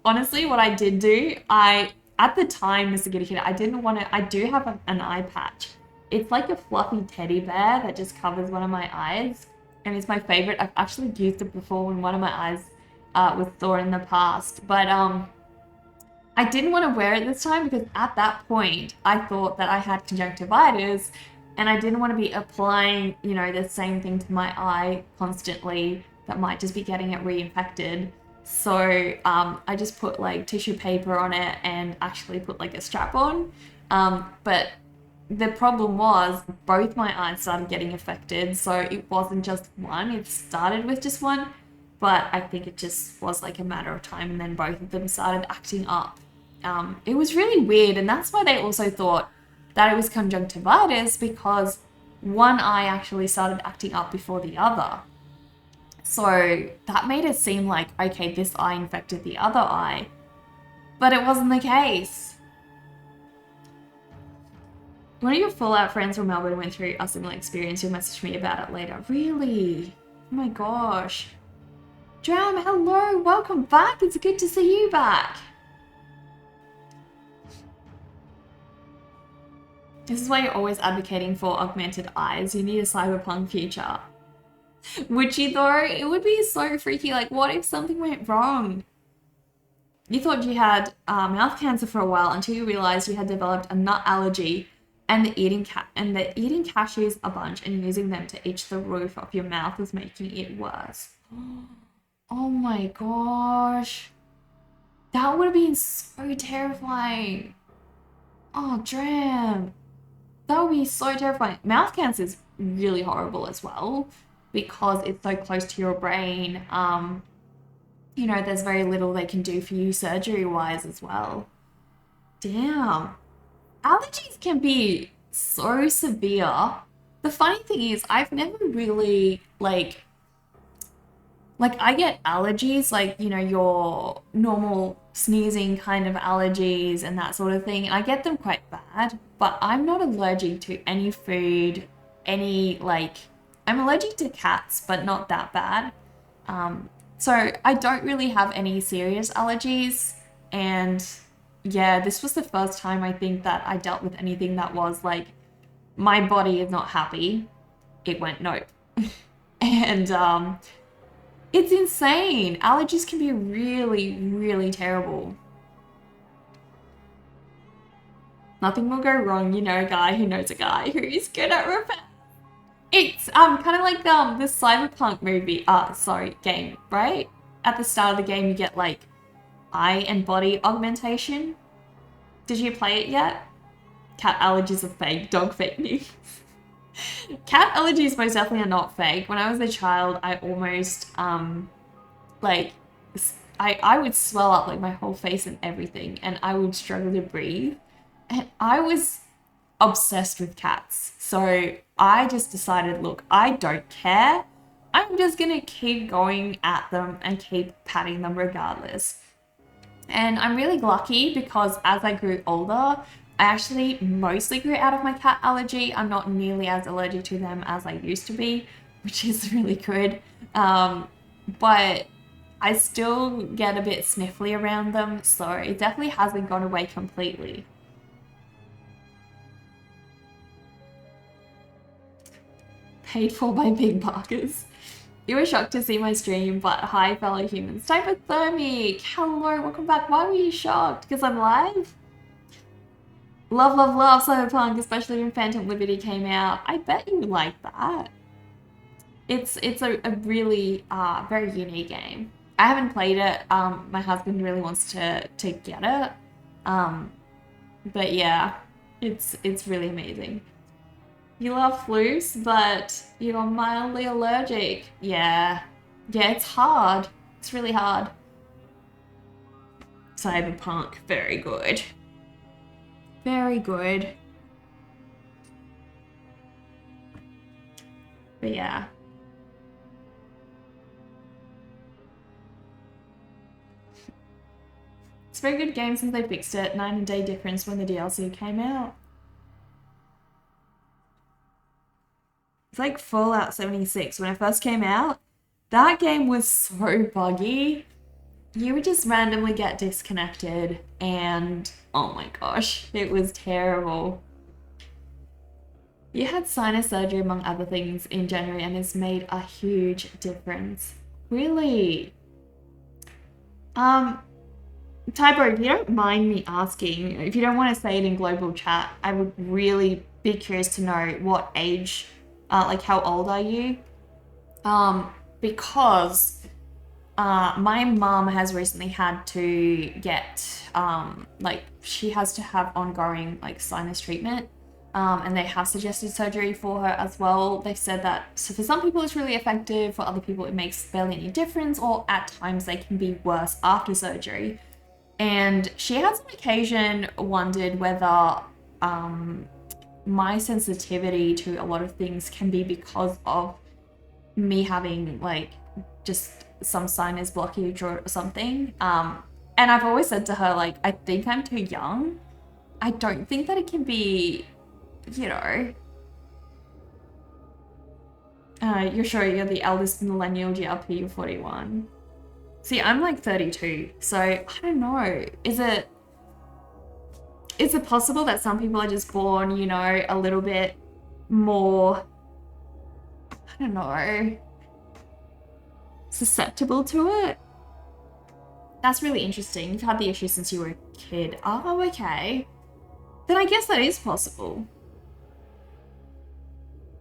Honestly, what I did do, at the time, Mr. Giddy Kitty, I didn't want to, I do have an eye patch. It's like a fluffy teddy bear that just covers one of my eyes, and it's my favorite. I've actually used it before when one of my eyes was sore in the past, but I didn't want to wear it this time because at that point, I thought that I had conjunctivitis, and I didn't want to be applying, you know, the same thing to my eye constantly that might just be getting it reinfected. So I just put like tissue paper on it and actually put like a strap on. But the problem was both my eyes started getting affected. So it wasn't just one, it started with just one, but I think it just was like a matter of time, and then both of them started acting up. It was really weird, and that's why they also thought that it was conjunctivitis, because one eye actually started acting up before the other. So that made it seem like, okay, this eye infected the other eye, but it wasn't the case. One of your Fallout friends from Melbourne went through a similar experience. You'll message me about it later. Really? Oh my gosh. Dram, hello, welcome back. It's good to see you back. This is why you're always advocating for augmented eyes. You need a cyberpunk future. Would you though? It would be so freaky. Like, what if something went wrong? You thought you had mouth cancer for a while until you realized you had developed a nut allergy and the eating cashews a bunch and using them to itch the roof of your mouth was making it worse. Oh my gosh. That would have been so terrifying. Oh, Dram. That would be so terrifying. Mouth cancer is really horrible as well because it's so close to your brain. You know, there's very little they can do for you surgery-wise as well. Damn. Allergies can be so severe. The funny thing is, I've never really, like I get allergies, like, you know, your normal sneezing kind of allergies and that sort of thing. And I get them quite bad, but I'm not allergic to any food, I'm allergic to cats, but not that bad. So I don't really have any serious allergies. And yeah, this was the first time I think that I dealt with anything that was like, my body is not happy. It went nope. And it's insane. Allergies can be really, really terrible. Nothing will go wrong, you know a guy who knows a guy who is good at repair. It's kind of like the Cyberpunk movie, game, right? At the start of the game you get like eye and body augmentation. Did you play it yet? Cat allergies are fake, dog fake news. Cat allergies most definitely are not fake. When I was a child, I almost, I would swell up like my whole face and everything, and I would struggle to breathe. And I was obsessed with cats. So I just decided, look, I don't care. I'm just gonna keep going at them and keep patting them regardless. And I'm really lucky because as I grew older, I actually mostly grew out of my cat allergy. I'm not nearly as allergic to them as I used to be, which is really good. But I still get a bit sniffly around them, so it definitely hasn't gone away completely. Paid for by big barkers. You were shocked to see my stream, but hi fellow humans. Typothermic! Hello, welcome back. Why were you shocked? Because I'm live? Love, love, love Cyberpunk, especially when Phantom Liberty came out. I bet you like that. It's a really very unique game. I haven't played it. My husband really wants to get it. But yeah, it's really amazing. You love flus, but you're mildly allergic. Yeah. Yeah, it's hard. It's really hard. Cyberpunk, very good. Very good. But yeah. It's a very good game since they fixed it. 9-day difference when the DLC came out. It's like Fallout 76. When it first came out, that game was so buggy. You would just randomly get disconnected and oh my gosh, it was terrible. You had sinus surgery among other things in January and it's made a huge difference. Really? Tybo, if you don't mind me asking, if you don't want to say it in global chat, I would really be curious to know what age, like how old are you? Because my mom has recently had to get, like she has to have ongoing like sinus treatment, and they have suggested surgery for her as well. They've said that so for some people it's really effective, for other people it makes barely any difference, or at times they can be worse after surgery. And she has on occasion wondered whether my sensitivity to a lot of things can be because of me having like just some sinus blockage or something. And I've always said to her, like, I think I'm too young. I don't think that it can be, you know, You're sure you're the eldest millennial GRP, you're 41. See, I'm like 32, so I don't know. Is it possible that some people are just born, you know, a little bit more, I don't know, susceptible to it? That's really interesting. You've had the issue since you were a kid. Oh, okay. Then I guess that is possible.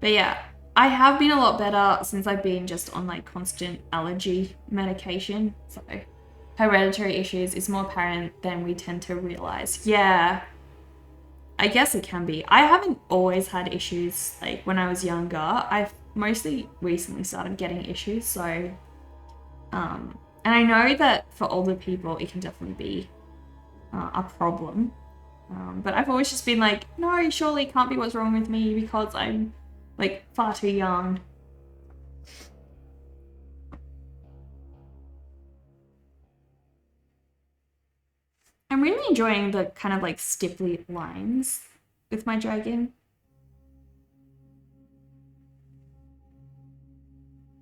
But yeah, I have been a lot better since I've been just on like constant allergy medication. So hereditary issues is more apparent than we tend to realize. Yeah, I guess it can be. I haven't always had issues like when I was younger. I've mostly recently started getting issues. So, and I know that for older people, it can definitely be a problem. But I've always just been like, no, surely it can't be what's wrong with me because I'm like far too young. I'm really enjoying the kind of like stipply lines with my dragon.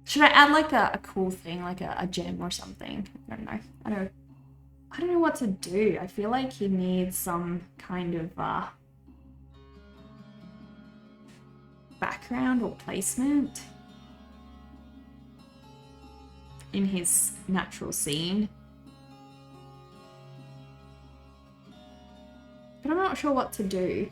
Should I add like a cool thing, like a gem or something? I don't know. I don't know what to do. I feel like he needs some kind of background or placement in his natural scene. But I'm not sure what to do.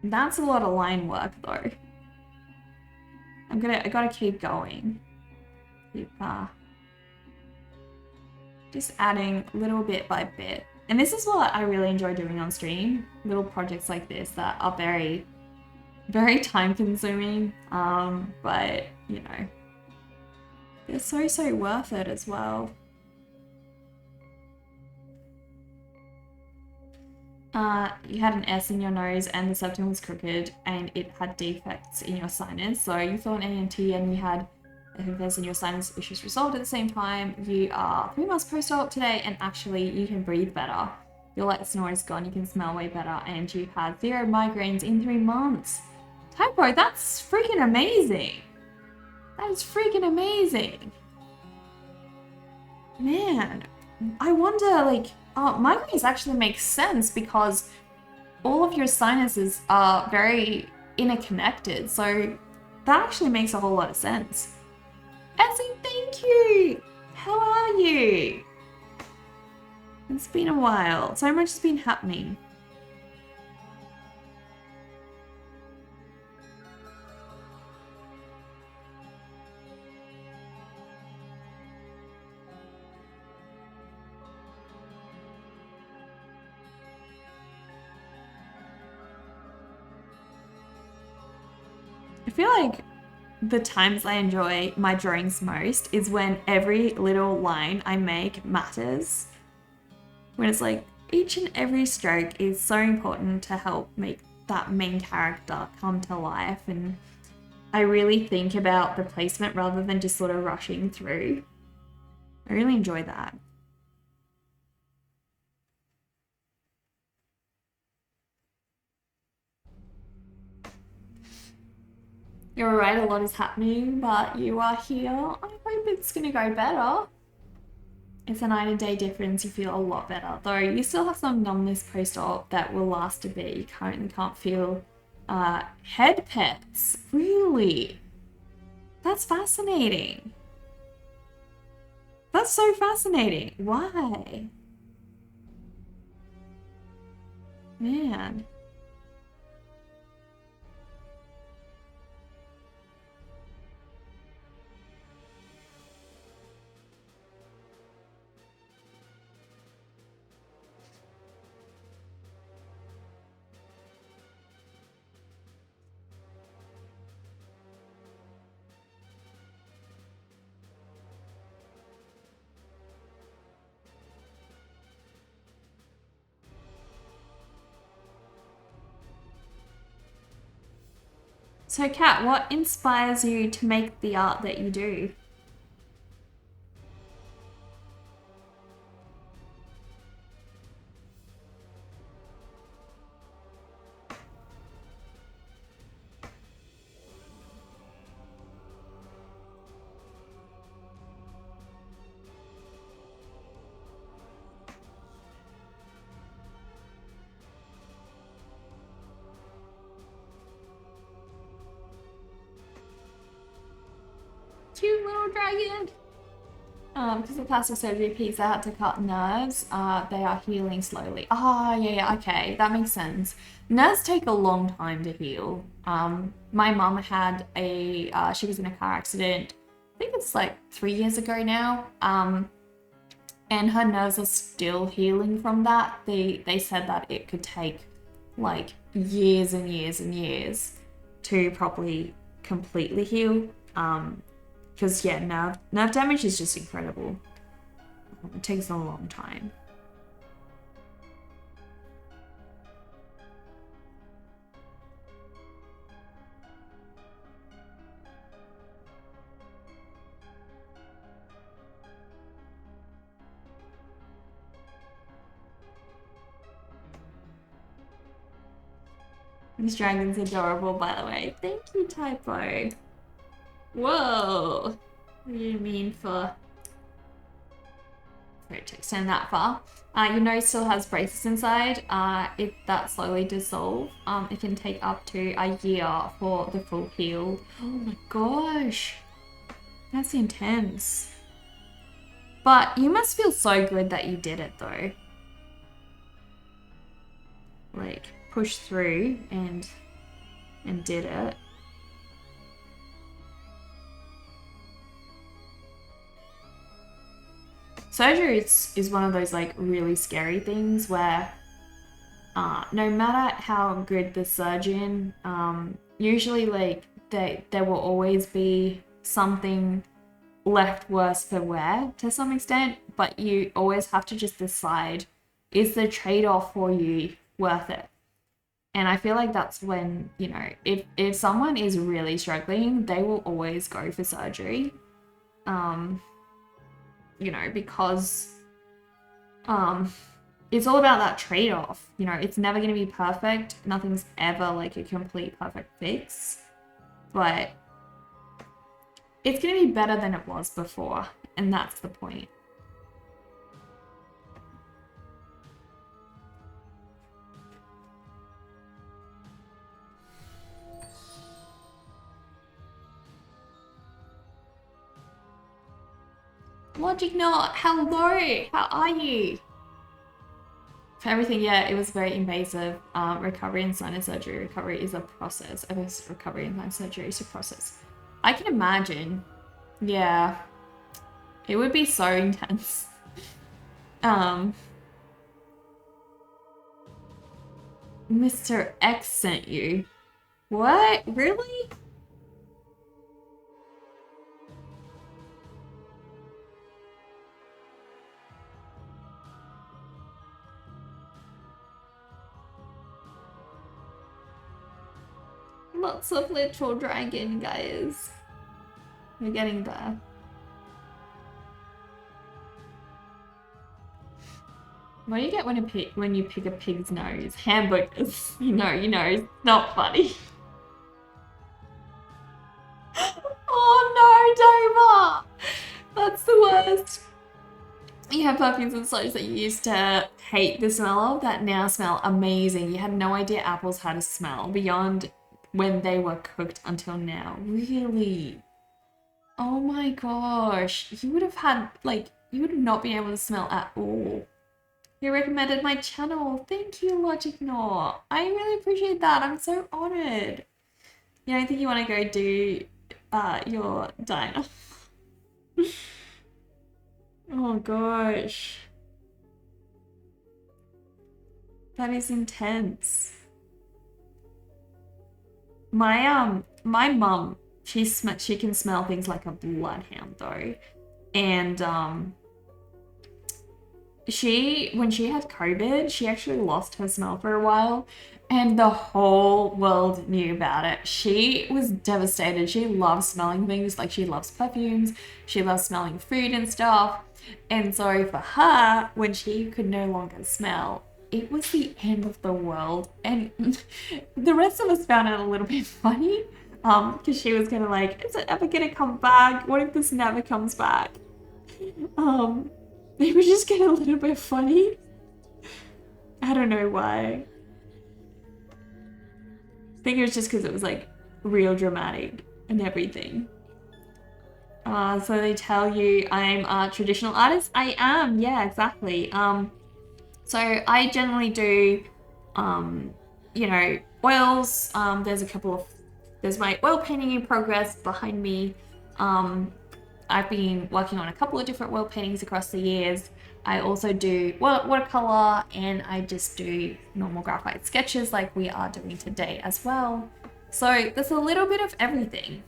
That's a lot of line work though. I gotta keep going. Keep just adding little bit by bit. And this is what I really enjoy doing on stream. Little projects like this that are very, very time consuming. But you know, they're so worth it as well. You had an S in your nose and the septum was crooked and it had defects in your sinus. So you saw an ENT and you had a confess in your sinus issues resolved at the same time. You are 3 months post-op today and actually you can breathe better. Your light snore is gone, you can smell way better, and you had 0 migraines in 3 months. Typo, that's freaking amazing. That is freaking amazing. Man, I wonder, like, migraines actually make sense because all of your sinuses are very interconnected. So that actually makes a whole lot of sense. Essie, thank you. How are you? It's been a while. So much has been happening. I feel like the times I enjoy my drawings most is when every little line I make matters. When it's like each and every stroke is so important to help make that main character come to life, and I really think about the placement rather than just sort of rushing through. I really enjoy that. You're right, a lot is happening, but you are here. I hope it's gonna go better. It's a night and day difference. You feel a lot better, though you still have some numbness post-op that will last a bit. You currently can't feel head pets. Really? That's fascinating. That's so fascinating. Why? Man. So Kat, what inspires you to make the art that you do? Cute little dragon. Because the plastic surgery piece, I had to cut nerves. They are healing slowly. Ah, yeah, okay, that makes sense. Nerves take a long time to heal. My mum had she was in a car accident. I think it's like 3 years ago now. And her nerves are still healing from that. They said that it could take like years and years and years to properly completely heal. Because yeah, nerve damage is just incredible. It takes a long time. This dragon's adorable, by the way. Thank you, Typo. Whoa. What do you mean for it to extend that far? Your nose still has braces inside. If that slowly dissolve, it can take up to a year for the full heal. Oh my gosh. That's intense. But you must feel so good that you did it though. Like, push through and did it. Surgery is one of those like really scary things where no matter how good the surgeon, usually like there will always be something left worse for wear to some extent, but you always have to just decide, is the trade-off for you worth it? And I feel like that's when, you know, if someone is really struggling, they will always go for surgery. You know, because it's all about that trade-off. You know, it's never going to be perfect. Nothing's ever like a complete perfect fix. But it's going to be better than it was before. And that's the point. Logic Knot, hello, how are you? For everything, yeah, it was very invasive. Recovery and sinus surgery. Recovery is a process. I guess recovery and sinus surgery is a process. I can imagine. Yeah. It would be so intense. Mr. X sent you. What? Really? Lots of literal dragon, guys. We're getting there. What do you get when you pick a pig's nose? Hamburgers. You know, it's not funny. Oh no, Dover! That's the worst. You have perfumes and soaps that you used to hate the smell of that now smell amazing. You had no idea apples had a smell beyond when they were cooked until now. Really? Oh my gosh. You would have had, like, you would have not been able to smell at all. You recommended my channel. Thank you, Logic Knot. I really appreciate that. I'm so honored. You don't think you want to go do your diner? Oh gosh. That is intense. My mum, she can smell things like a bloodhound though. And when she had COVID, she actually lost her smell for a while, and the whole world knew about it. She was devastated. She loves smelling things, like she loves perfumes, she loves smelling food and stuff. And so for her, when she could no longer smell, it was the end of the world. And the rest of us found it a little bit funny, because she was kind of like, is it ever gonna come back? What if this never comes back? They were just getting a little bit funny. I don't know why. I think it was just because it was like real dramatic and everything. So they tell you I'm a traditional artist. I am, yeah, exactly. So I generally do, you know, oils. There's my oil painting in progress behind me. I've been working on a couple of different oil paintings across the years. I also do watercolor, and I just do normal graphite sketches like we are doing today as well. So there's a little bit of everything.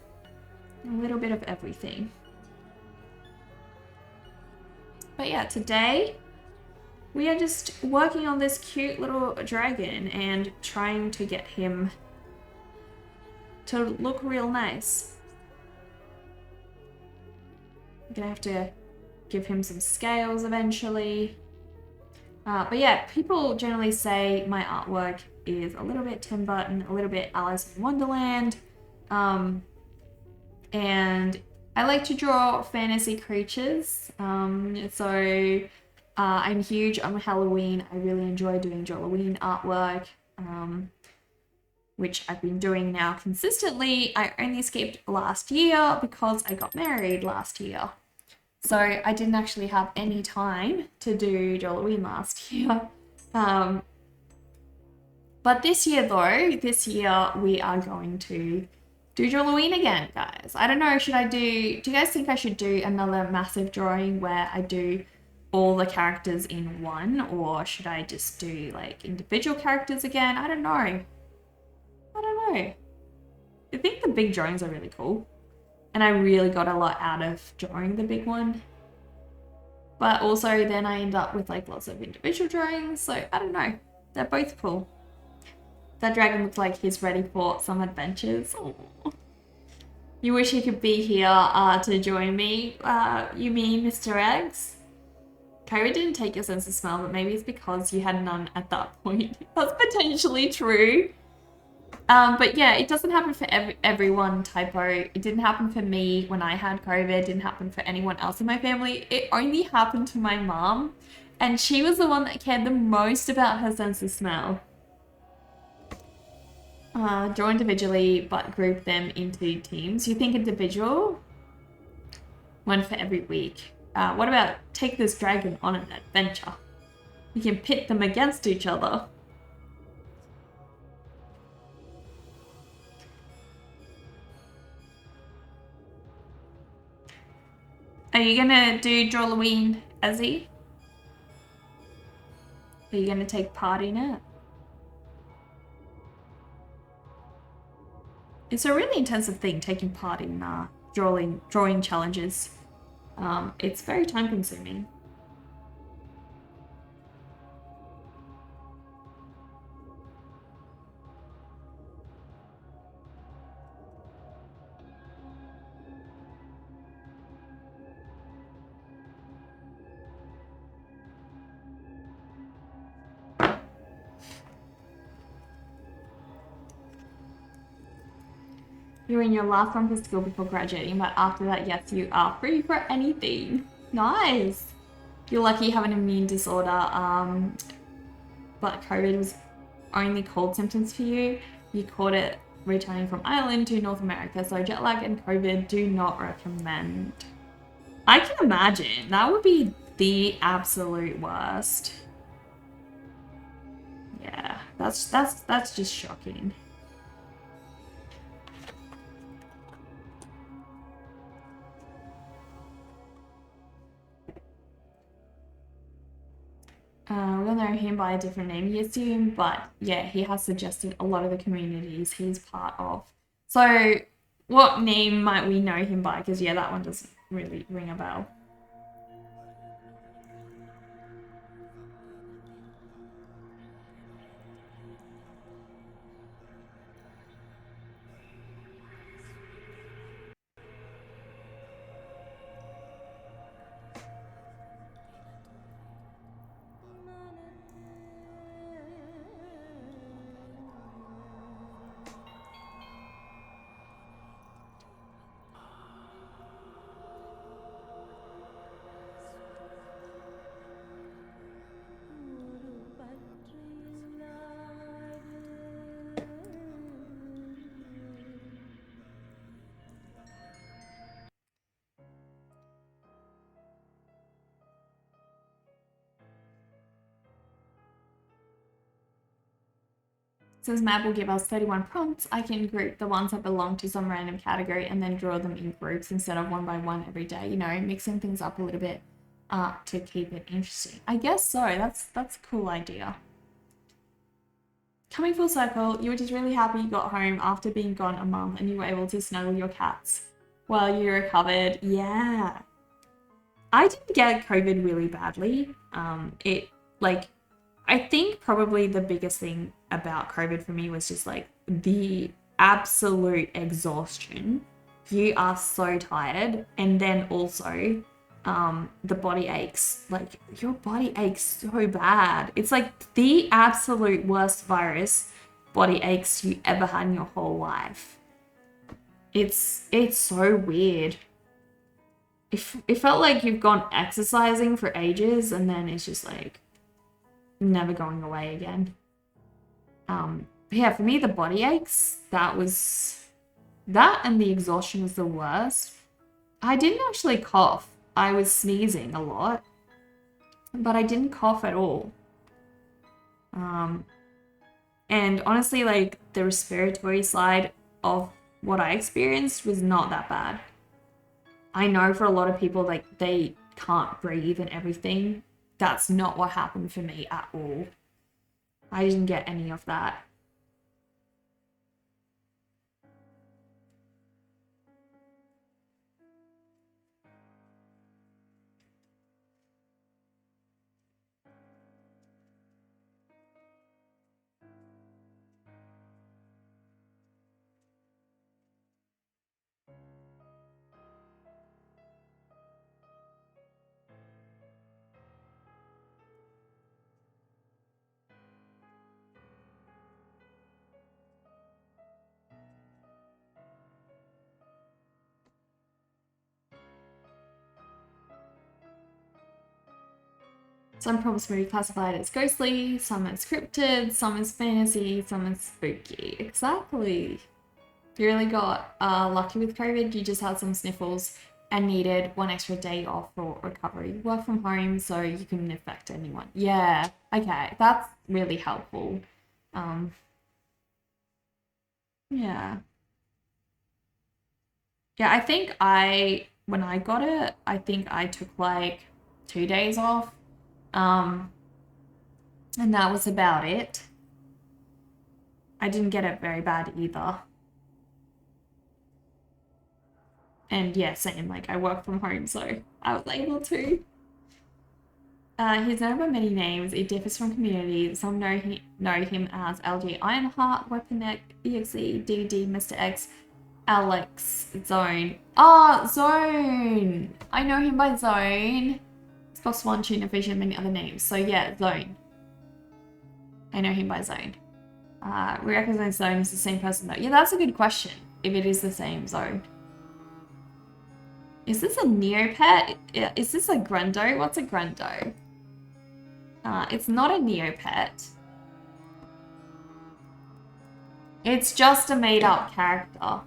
A little bit of everything. But yeah, today we are just working on this cute little dragon and trying to get him to look real nice. I'm gonna have to give him some scales eventually. But yeah, people generally say my artwork is a little bit Tim Burton, a little bit Alice in Wonderland. And I like to draw fantasy creatures. I'm huge on Halloween. I really enjoy doing Halloween artwork, which I've been doing now consistently. I only skipped last year because I got married last year. So I didn't actually have any time to do Halloween last year. But this year we are going to do Halloween again, guys. I don't know, do you guys think I should do another massive drawing where I do all the characters in one, or should I just do like individual characters again? I don't know. I think the big drawings are really cool. And I really got a lot out of drawing the big one. But also then I end up with like lots of individual drawings, so I don't know. They're both cool. That dragon looks like he's ready for some adventures. Aww. You wish you could be here to join me. You mean Mr. Eggs? COVID didn't take your sense of smell, but maybe it's because you had none at that point. That's potentially true. But yeah, it doesn't happen for everyone, Typo. It didn't happen for me when I had COVID. It didn't happen for anyone else in my family. It only happened to my mom, and she was the one that cared the most about her sense of smell. Draw individually, but group them into teams. You think individual? One for every week. What about take this dragon on an adventure? You can pit them against each other. Are you gonna do Halloween, Ezzy? Are you gonna take part in it? It's a really intensive thing, taking part in drawing challenges. It's very time consuming. You're in your last one for school before graduating, but after that, yes, you are free for anything. Nice. You're lucky you have an immune disorder, but COVID was only cold symptoms for you. You caught it returning from Ireland to North America, so jet lag and COVID do not recommend. I can imagine. That would be the absolute worst. Yeah, that's just shocking. We'll know him by a different name, you assume, but yeah, he has suggested a lot of the communities he's part of. So what name might we know him by? Because yeah, that one doesn't really ring a bell. Says Mab will give us 31 prompts. I can group the ones that belong to some random category and then draw them in groups instead of one by one every day. You know, mixing things up a little bit to keep it interesting. I guess so. That's a cool idea. Coming full circle, you were just really happy you got home after being gone a month and you were able to snuggle your cats while you recovered. Yeah. I didn't get COVID really badly. I think probably the biggest thing about COVID for me was just like the absolute exhaustion. You are so tired. And then also the body aches. Like your body aches so bad. It's like the absolute worst virus body aches you ever had in your whole life. It's so weird. It felt like you've gone exercising for ages and then it's just like never going away again. But yeah, for me the body aches, that and the exhaustion was the worst. I didn't actually cough. I was sneezing a lot, but I didn't cough at all. And honestly, like the respiratory side of what I experienced was not that bad. I know for a lot of people, like they can't breathe and everything. That's not what happened for me at all. I didn't get any of that. Some prompts may be classified as ghostly, some as cryptid, some as fantasy, some as spooky. Exactly. You really got lucky with COVID. You just had some sniffles and needed one extra day off for recovery. Work from home so you couldn't infect anyone. Yeah, okay, that's really helpful. Yeah. Yeah, I think when I got it, I think I took like 2 days off. And that was about it. I didn't get it very bad either. And yeah, same, like I work from home, so I was able to. He's known by many names. It differs from community. Some know him as LG Ironheart, Weapon EXE, DD, Mr. X, Alex, Zone. Oh, Zone! I know him by Zone. Xbox One, Tuna Fish, and many other names. So yeah, Zone. I know him by Zone. We recognize Zone as the same person though. Yeah, that's a good question. If it is the same Zone. Is this a Neopet? Is this a Grundo? What's a Grundo? It's not a Neopet. It's just a made-up character.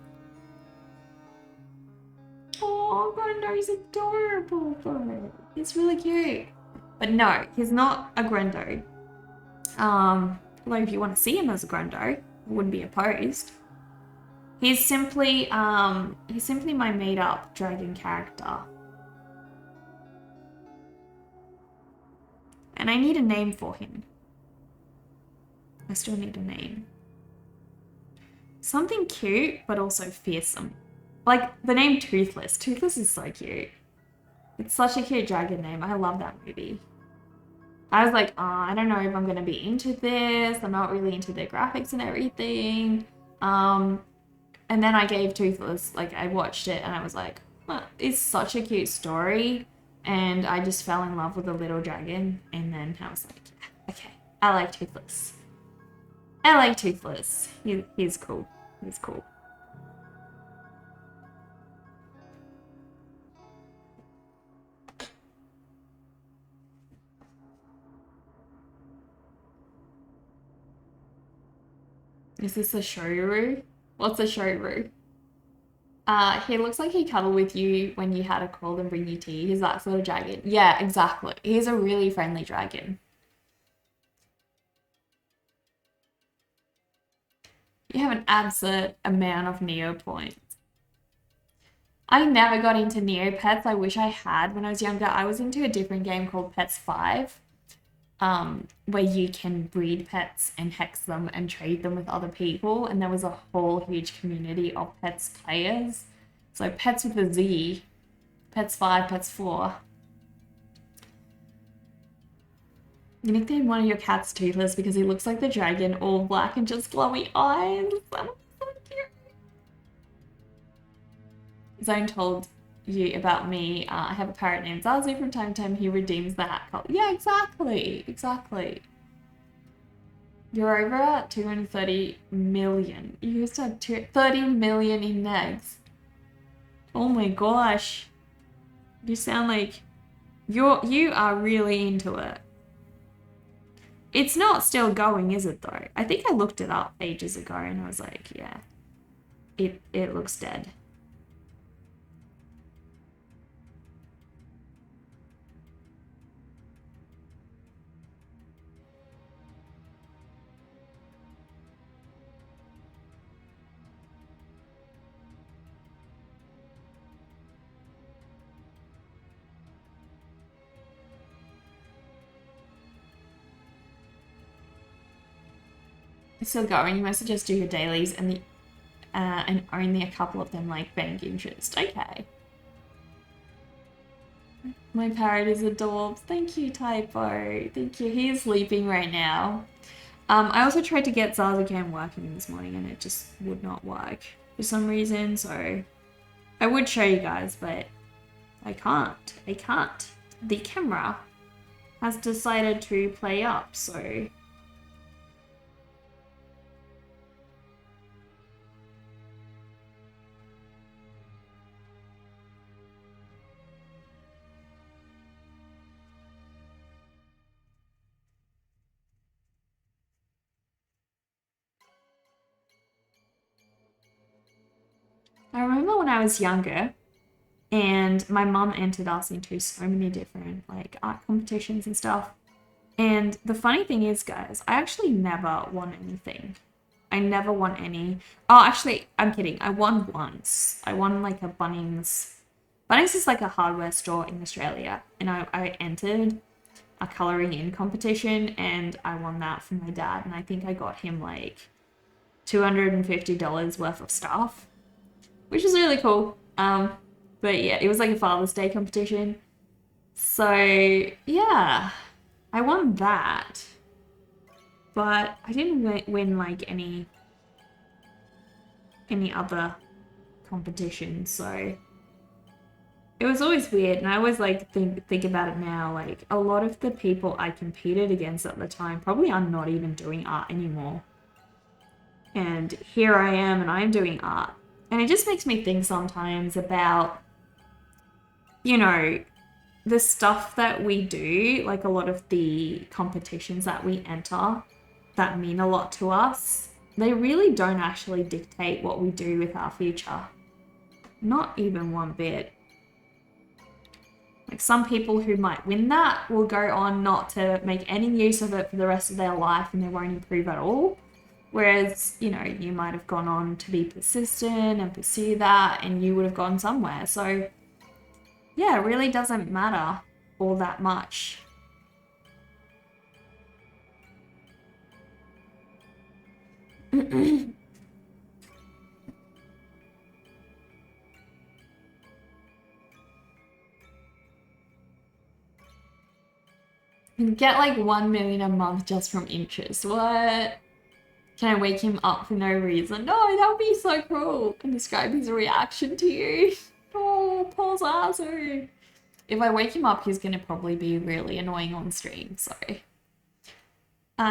Oh, Grundo's adorable though. He's really cute. But no, he's not a Grundo. Although if you want to see him as a Grundo, I wouldn't be opposed. He's simply my made-up dragon character. And I need a name for him. I still need a name. Something cute, but also fearsome. Like the name Toothless. Toothless is so cute. It's such a cute dragon name. I love that movie. I was like, oh, I don't know if I'm going to be into this. I'm not really into the graphics and everything. And then I gave Toothless, like I watched it and I was like, well, it's such a cute story. And I just fell in love with the little dragon. And then I was like, yeah, okay, I like Toothless. I like Toothless. He's cool. He's cool. Is this a Shoryu? What's a Shoryu? He looks like he cuddled with you when you had a cold and bring you tea. He's that sort of dragon. Yeah, exactly. He's a really friendly dragon. You have an absurd amount of Neo points. I never got into Neopets. I wish I had when I was younger. I was into a different game called Pets 5, where you can breed pets and hex them and trade them with other people. And there was a whole huge community of Pets players. So Pets with a Z, Pets 5, Pets 4. You nicknamed one of your cats Toothless because he looks like the dragon, all black and just glowy eyes. That was so cute. Zone told you about me. I have a parrot named Zazu. From time to time, he redeems the hat color. Yeah, exactly. Exactly. You're over at 230 million. You used to have 30 million in negs. Oh my gosh. You sound like you are really into it. It's not still going, is it though? I think I looked it up ages ago and I was like, yeah, it looks dead. It's still going. You must just do your dailies and only a couple of them like bank interest. Okay. My parrot is adorbs. Thank you, Typo. Thank you. He is sleeping right now. I also tried to get Zazucam working this morning and it just would not work for some reason. So I would show you guys, but I can't. I can't. The camera has decided to play up, so... I remember when I was younger and my mum entered us into so many different like art competitions and stuff. And the funny thing is, guys, I actually never won anything. I never won any. Oh, actually, I'm kidding. I won once. I won like a Bunnings. Bunnings is like a hardware store in Australia. And I entered a colouring in competition and I won that from my dad. And I think I got him like $250 worth of stuff, which was really cool. But yeah, it was like a Father's Day competition. So yeah, I won that. But I didn't win like any other competition, so it was always weird. And I always like think about it now, like a lot of the people I competed against at the time probably are not even doing art anymore. And here I am and I'm doing art. And it just makes me think sometimes about, you know, the stuff that we do, like a lot of the competitions that we enter that mean a lot to us, they really don't actually dictate what we do with our future. Not even one bit. Like some people who might win that will go on not to make any use of it for the rest of their life and they won't improve at all. Whereas, you know, you might have gone on to be persistent and pursue that and you would have gone somewhere. So, yeah, it really doesn't matter all that much. You get like 1 million a month just from interest. What? Can I wake him up for no reason? No, that would be so cruel. And describe his reaction to you. Oh, poor Zazu. If I wake him up, he's gonna probably be really annoying on stream, so.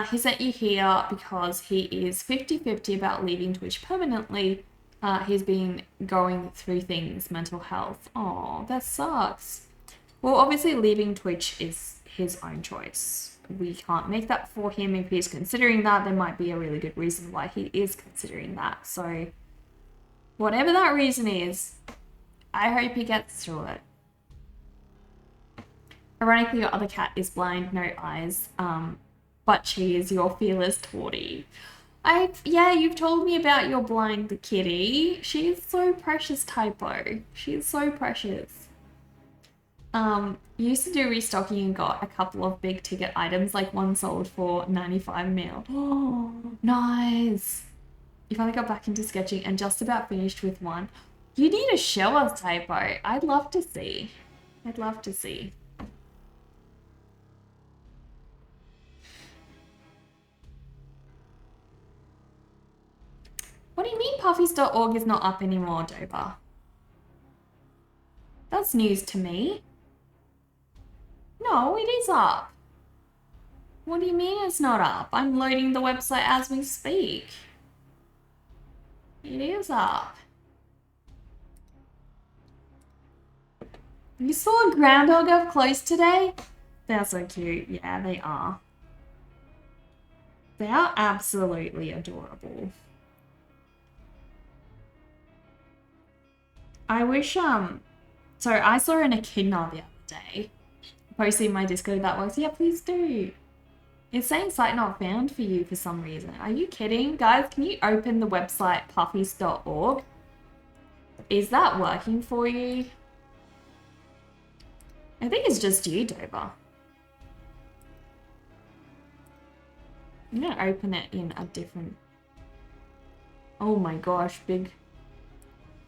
He sent you here because he is 50-50 about leaving Twitch permanently. He's been going through things, mental health. Oh, that sucks. Well, obviously leaving Twitch is his own choice. We can't make that for him. If he's considering that, there might be a really good reason why he is considering that. So whatever that reason is, I hope he gets through it. Ironically, your other cat is blind, no eyes, but she is your fearless Tortie. Yeah, you've told me about your blind kitty. She's so precious, Typo. She's so precious. Used to do restocking and got a couple of big ticket items, like one sold for 95 mil. Oh, nice. You finally got back into sketching and just about finished with one. You need to show us, Typo. I'd love to see. I'd love to see. What do you mean puffies.org is not up anymore, Dober? That's news to me. No, it is up. What do you mean it's not up? I'm loading the website as we speak. It is up. You saw a groundhog up close today? They're so cute. Yeah, they are. They are absolutely adorable. I wish, so I saw an echidna the other day. Posting my Discord that works. Yeah, please do. It's saying site not found for you for some reason. Are you kidding? Guys, can you open the website puffies.org? Is that working for you? I think it's just you, Dover. I'm gonna open it in a different... Oh my gosh,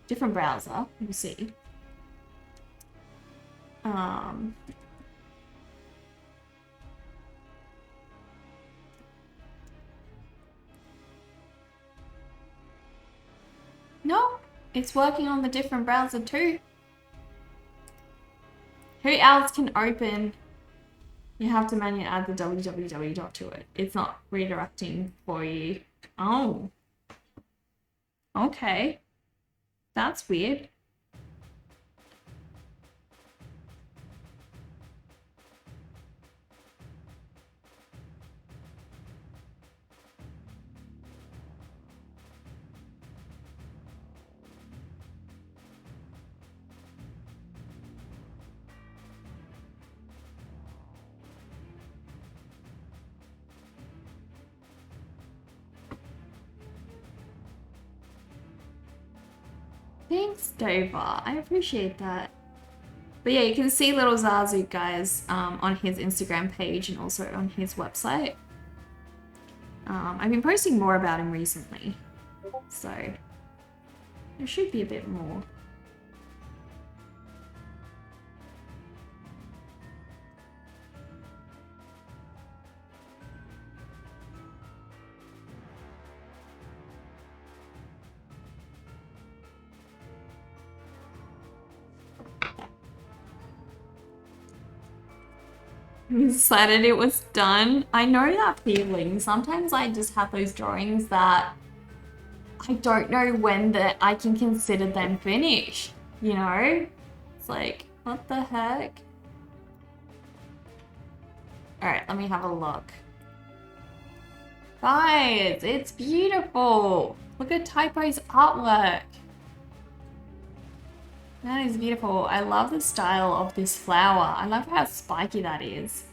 different browser. Let me see. No, it's working on the different browser too. Who else can open? You have to manually add the www dot to it. It's not redirecting for you. Oh. Okay. That's weird. Thanks, Dover. I appreciate that. But yeah, you can see little Zazu, guys, on his Instagram page and also on his website. I've been posting more about him recently, so there should be a bit more. Decided it was done. I know that feeling. Sometimes I just have those drawings that I don't know when that I can consider them finished, you know? It's like, what the heck? Alright, let me have a look. Guys, it's beautiful. Look at Typo's artwork. That is beautiful. I love the style of this flower. I love how spiky that is.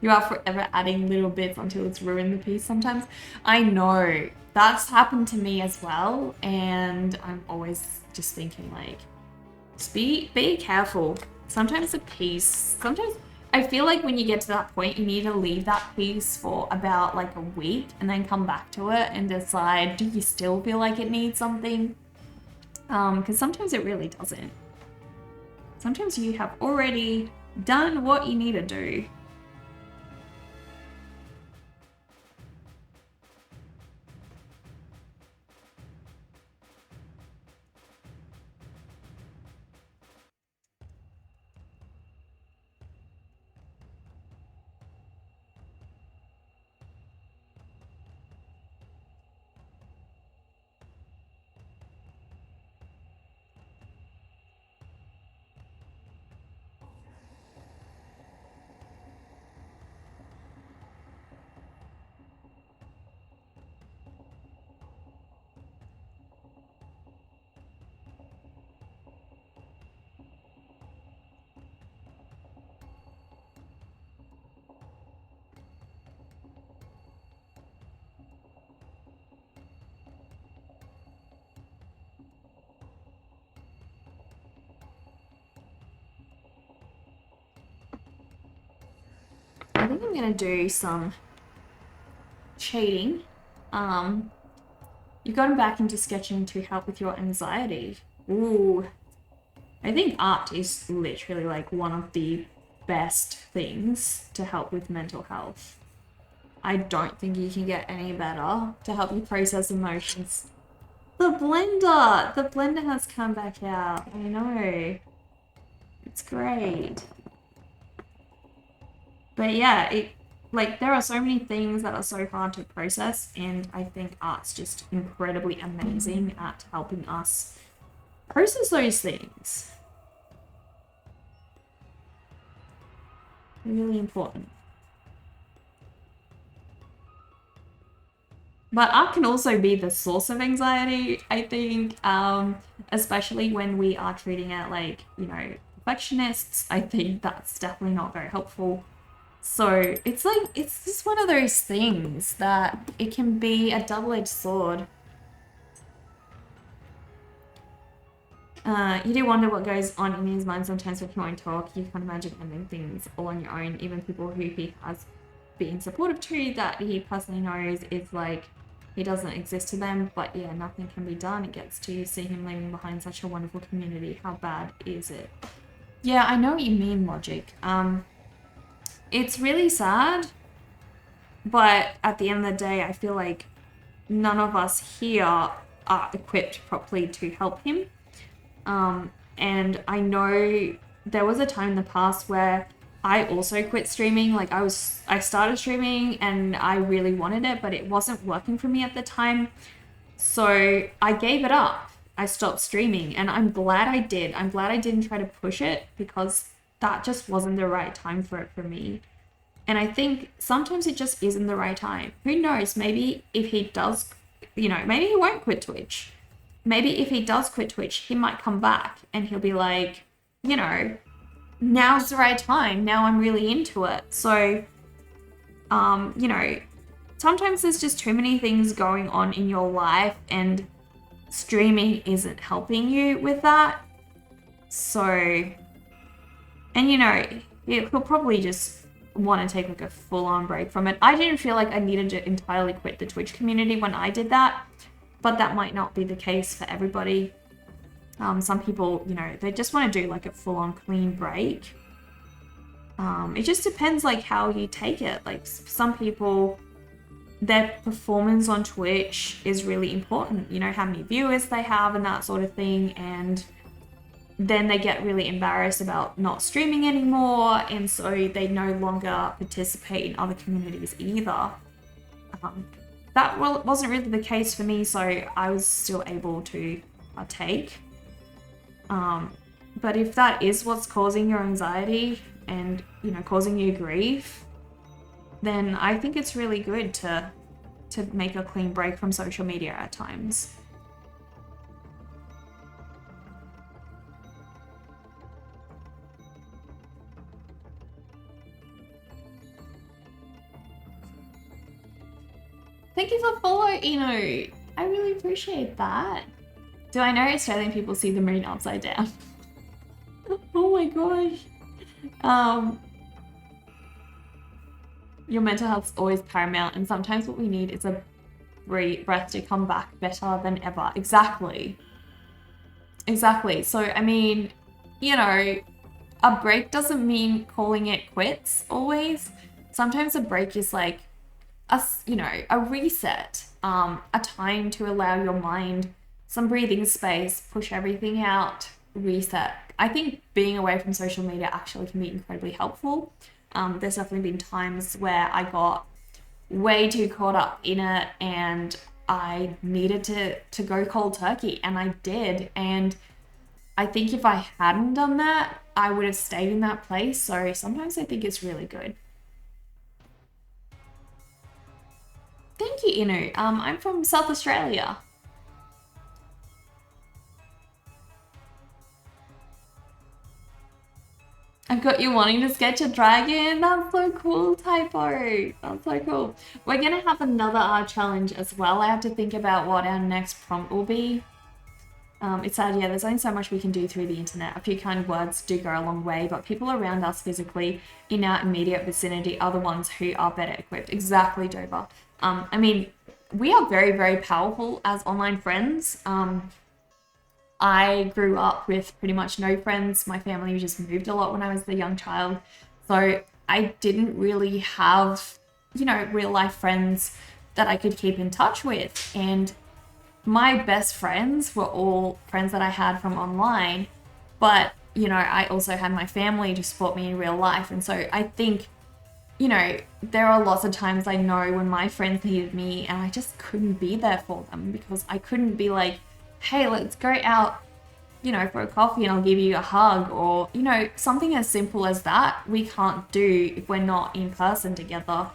You are forever adding little bits until it's ruined the piece sometimes. I know. That's happened to me as well. And I'm always just thinking like, just be careful. Sometimes I feel like when you get to that point, you need to leave that piece for about like a week and then come back to it and decide, do you still feel like it needs something? Because sometimes it really doesn't. Sometimes you have already done what you need to do. think I'm gonna do some shading. You've gotten back into sketching to help with your anxiety. Ooh. I think art is literally like one of the best things to help with mental health. I don't think you can get any better to help you process emotions. The blender has come back out. I know. It's great. But yeah, like there are so many things that are so hard to process, and I think art's just incredibly amazing at helping us process those things. Really important. But art can also be the source of anxiety, I think, especially when we are treating it like, you know, perfectionists. I think that's definitely not very helpful. So it's like, it's just one of those things that it can be a double-edged sword. You do wonder what goes on in his mind sometimes when he won't talk. You can't imagine handling things all on your own. Even people who he has been supportive to that he personally knows is like, he doesn't exist to them. But yeah, nothing can be done. It gets to see him leaving behind such a wonderful community. How bad is it? Yeah, I know what you mean, Logic. It's really sad, but at the end of the day, I feel like none of us here are equipped properly to help him. And I know there was a time in the past where I also quit streaming. Like I started streaming and I really wanted it, but it wasn't working for me at the time. So I gave it up. I stopped streaming, and I'm glad I did. I'm glad I didn't try to push it, because that just wasn't the right time for it for me. And I think sometimes it just isn't the right time. Who knows? Maybe if he does, you know, maybe he won't quit Twitch. Maybe if he does quit Twitch, he might come back and he'll be like, you know, now's the right time. Now I'm really into it. So, you know, sometimes there's just too many things going on in your life, and streaming isn't helping you with that. So, and you know, he'll probably just want to take like a full-on break from it. I didn't feel like I needed to entirely quit the Twitch community when I did that, but that might not be the case for everybody. Some people, you know, they just want to do like a full-on clean break. It just depends like how you take it. Like some people, their performance on Twitch is really important, you know, how many viewers they have and that sort of thing, and then they get really embarrassed about not streaming anymore, and so they no longer participate in other communities either. That wasn't really the case for me, so I was still able to partake. But if that is what's causing your anxiety and, you know, causing you grief, then I think it's really good to make a clean break from social media at times. Thank you for follow, Eno. I really appreciate that. Do I know Australian people see the moon upside down? Oh my gosh. Your mental health's always paramount, and sometimes what we need is a breath to come back better than ever. Exactly. So, I mean, you know, a break doesn't mean calling it quits always. Sometimes a break is like a reset, a time to allow your mind some breathing space, push everything out, reset. I think being away from social media actually can be incredibly helpful. There's definitely been times where I got way too caught up in it and I needed to go cold turkey, and I did. And I think if I hadn't done that, I would have stayed in that place. So sometimes I think it's really good. Thank you, Inu. I'm from South Australia. I've got you wanting to sketch a dragon. That's so cool, Typo. That's so cool. We're gonna have another art challenge as well. I have to think about what our next prompt will be. It's sad, yeah, there's only so much we can do through the internet. A few kind words do go a long way, but people around us physically in our immediate vicinity are the ones who are better equipped. Exactly, Dover. I mean, we are very, very powerful as online friends. I grew up with pretty much no friends. My family just moved a lot when I was a young child. So I didn't really have, real life friends that I could keep in touch with. And my best friends were all friends that I had from online. But, I also had my family to support me in real life. And so I think, there are lots of times I know when my friends needed me and I just couldn't be there for them because I couldn't be like, hey, let's go out, for a coffee and I'll give you a hug, or, something as simple as that we can't do if we're not in person together.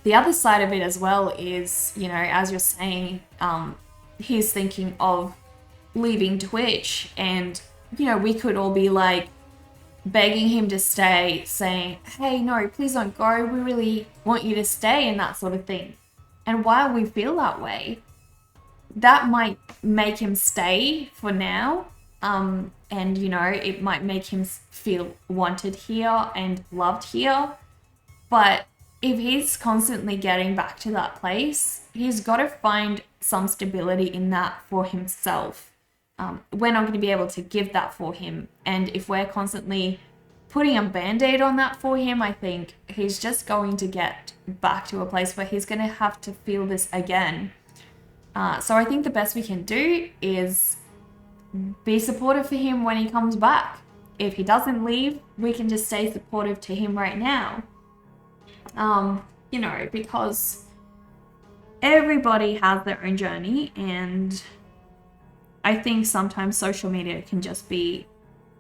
The other side of it as well is, as you're saying, he's thinking of leaving Twitch and, we could all be like begging him to stay, saying, hey, no, please don't go. We really want you to stay and that sort of thing. And while we feel that way, that might make him stay for now. And, it might make him feel wanted here and loved here. But if he's constantly getting back to that place, he's got to find some stability in that for himself. We're not going to be able to give that for him. And if we're constantly putting a band-aid on that for him, I think he's just going to get back to a place where he's going to have to feel this again. So I think the best we can do is be supportive for him when he comes back. If he doesn't leave, we can just stay supportive to him right now. Because everybody has their own journey, and I think sometimes social media can just be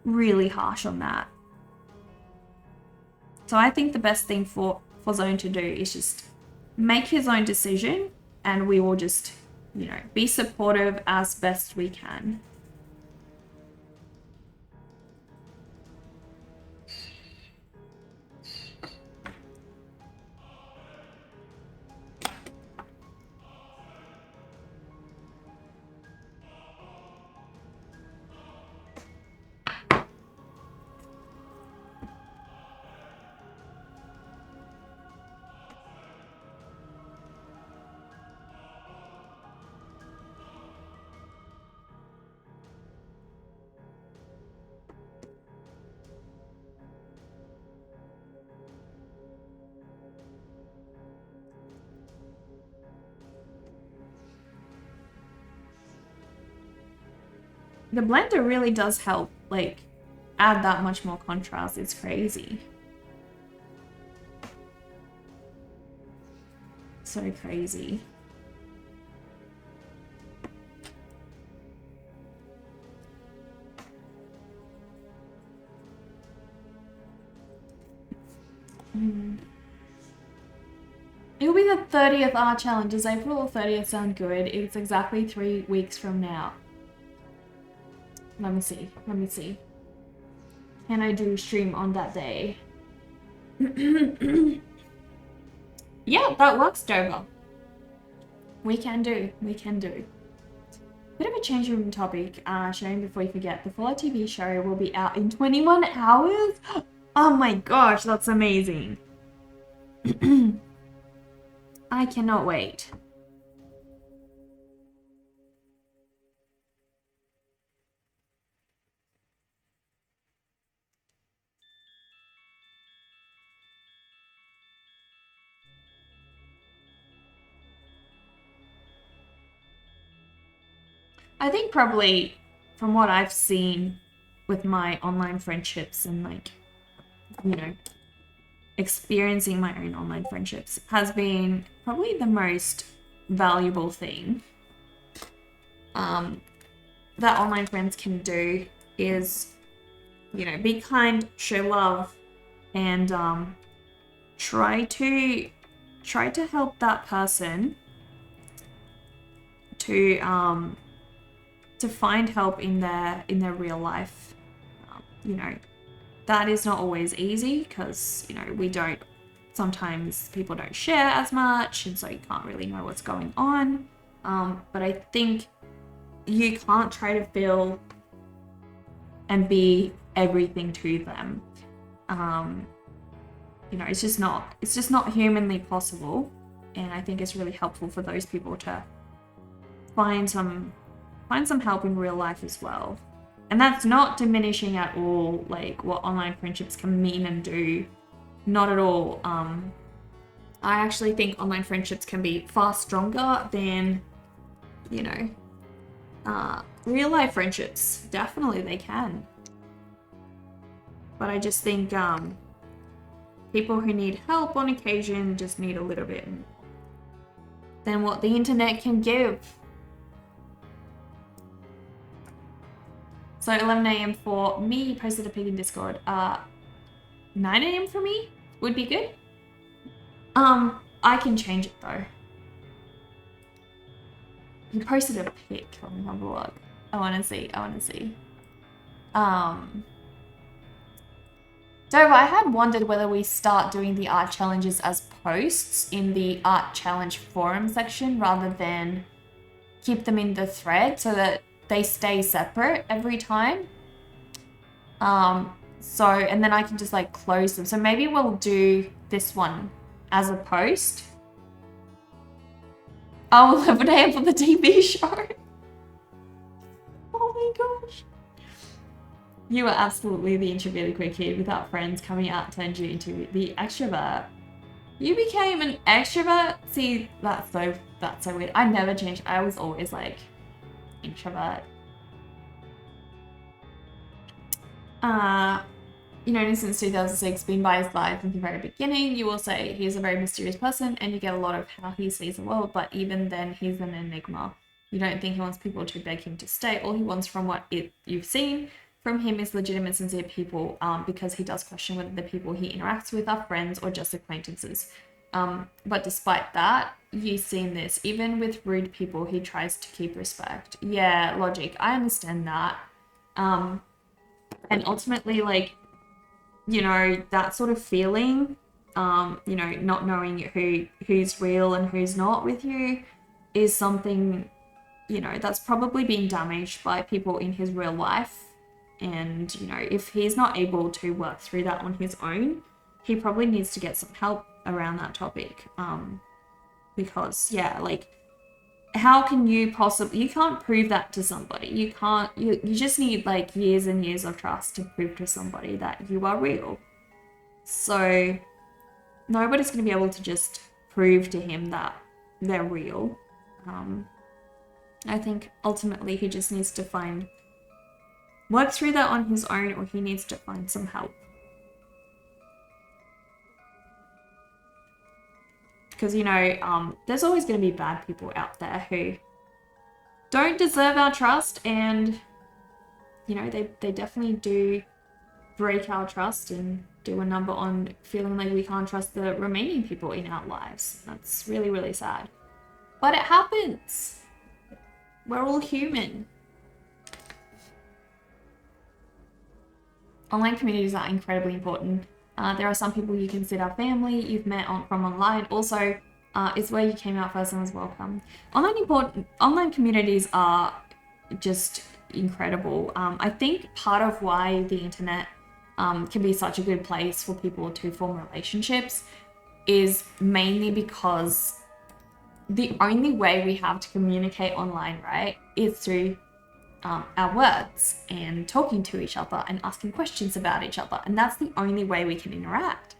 really harsh on that. So I think the best thing for Zone to do is just make his own decision, and we will just, be supportive as best we can. The blender really does help, add that much more contrast. It's crazy. So crazy. It'll be the 30th art challenge. Does April 30th sound good? It's exactly 3 weeks from now. Let me see. Can I do stream on that day? Yeah, that works, Dover. We can do. Bit of a change room topic, Shane, before you forget. The Fallout TV show will be out in 21 hours? Oh my gosh, that's amazing. I cannot wait. I think probably from what I've seen with my online friendships and experiencing my own online friendships has been probably the most valuable thing that online friends can do is, be kind, show love, and try to help that person to find help in their real life. That is not always easy because, sometimes people don't share as much, and so you can't really know what's going on. But I think you can't try to feel and be everything to them. You know, it's just not humanly possible. And I think it's really helpful for those people to find some help in real life as well. And that's not diminishing at all like what online friendships can mean and do. Not at all. I actually think online friendships can be far stronger than, you know, real life friendships. Definitely they can. But I just think people who need help on occasion just need a little bit more than what the internet can give. So 11 a.m. for me, you posted a pic in Discord. 9 a.m. for me would be good. I can change it though. You posted a pic. Let me have a look. I wanna see. Dove, I had wondered whether we start doing the art challenges as posts in the art challenge forum section rather than keep them in the thread so that they stay separate every time. And then I can just like close them. So maybe we'll do this one as a post. Oh, 11 a.m. for the TV show. Oh my gosh. You were absolutely the introverted queer kid without friends. Coming out turned you into the extrovert. You became an extrovert? See, that's so weird. I never changed. I was always like introvert. You know him since 2006, been by his side from the very beginning. You will say he's a very mysterious person and you get a lot of how he sees the world, but even then he's an enigma. You don't think he wants people to beg him to stay. All he wants from what you've seen from him is legitimate, sincere people, because he does question whether the people he interacts with are friends or just acquaintances. But despite that, you've seen this. Even with rude people, he tries to keep respect. Yeah, logic. I understand that. And ultimately, like, you know, that sort of feeling, you know, not knowing who's real and who's not with you is something, you know, that's probably being damaged by people in his real life. And, you know, if he's not able to work through that on his own, he probably needs to get some help around that topic. Because, yeah, like, how can you can't prove that to somebody. You just need like years and years of trust to prove to somebody that you are real. So nobody's going to be able to just prove to him that they're real. I think ultimately he just needs to work through that on his own, or he needs to find some help. Because, you know, there's always going to be bad people out there who don't deserve our trust, and, you know, they definitely do break our trust and do a number on feeling like we can't trust the remaining people in our lives. That's really, really sad. But it happens. We're all human. Online communities are incredibly important. There are some people you consider family, you've met from online. Also, it's where you came out first and was welcome. Online communities are just incredible. I think part of why the internet can be such a good place for people to form relationships is mainly because the only way we have to communicate online, right, is through our words and talking to each other and asking questions about each other. And that's the only way we can interact.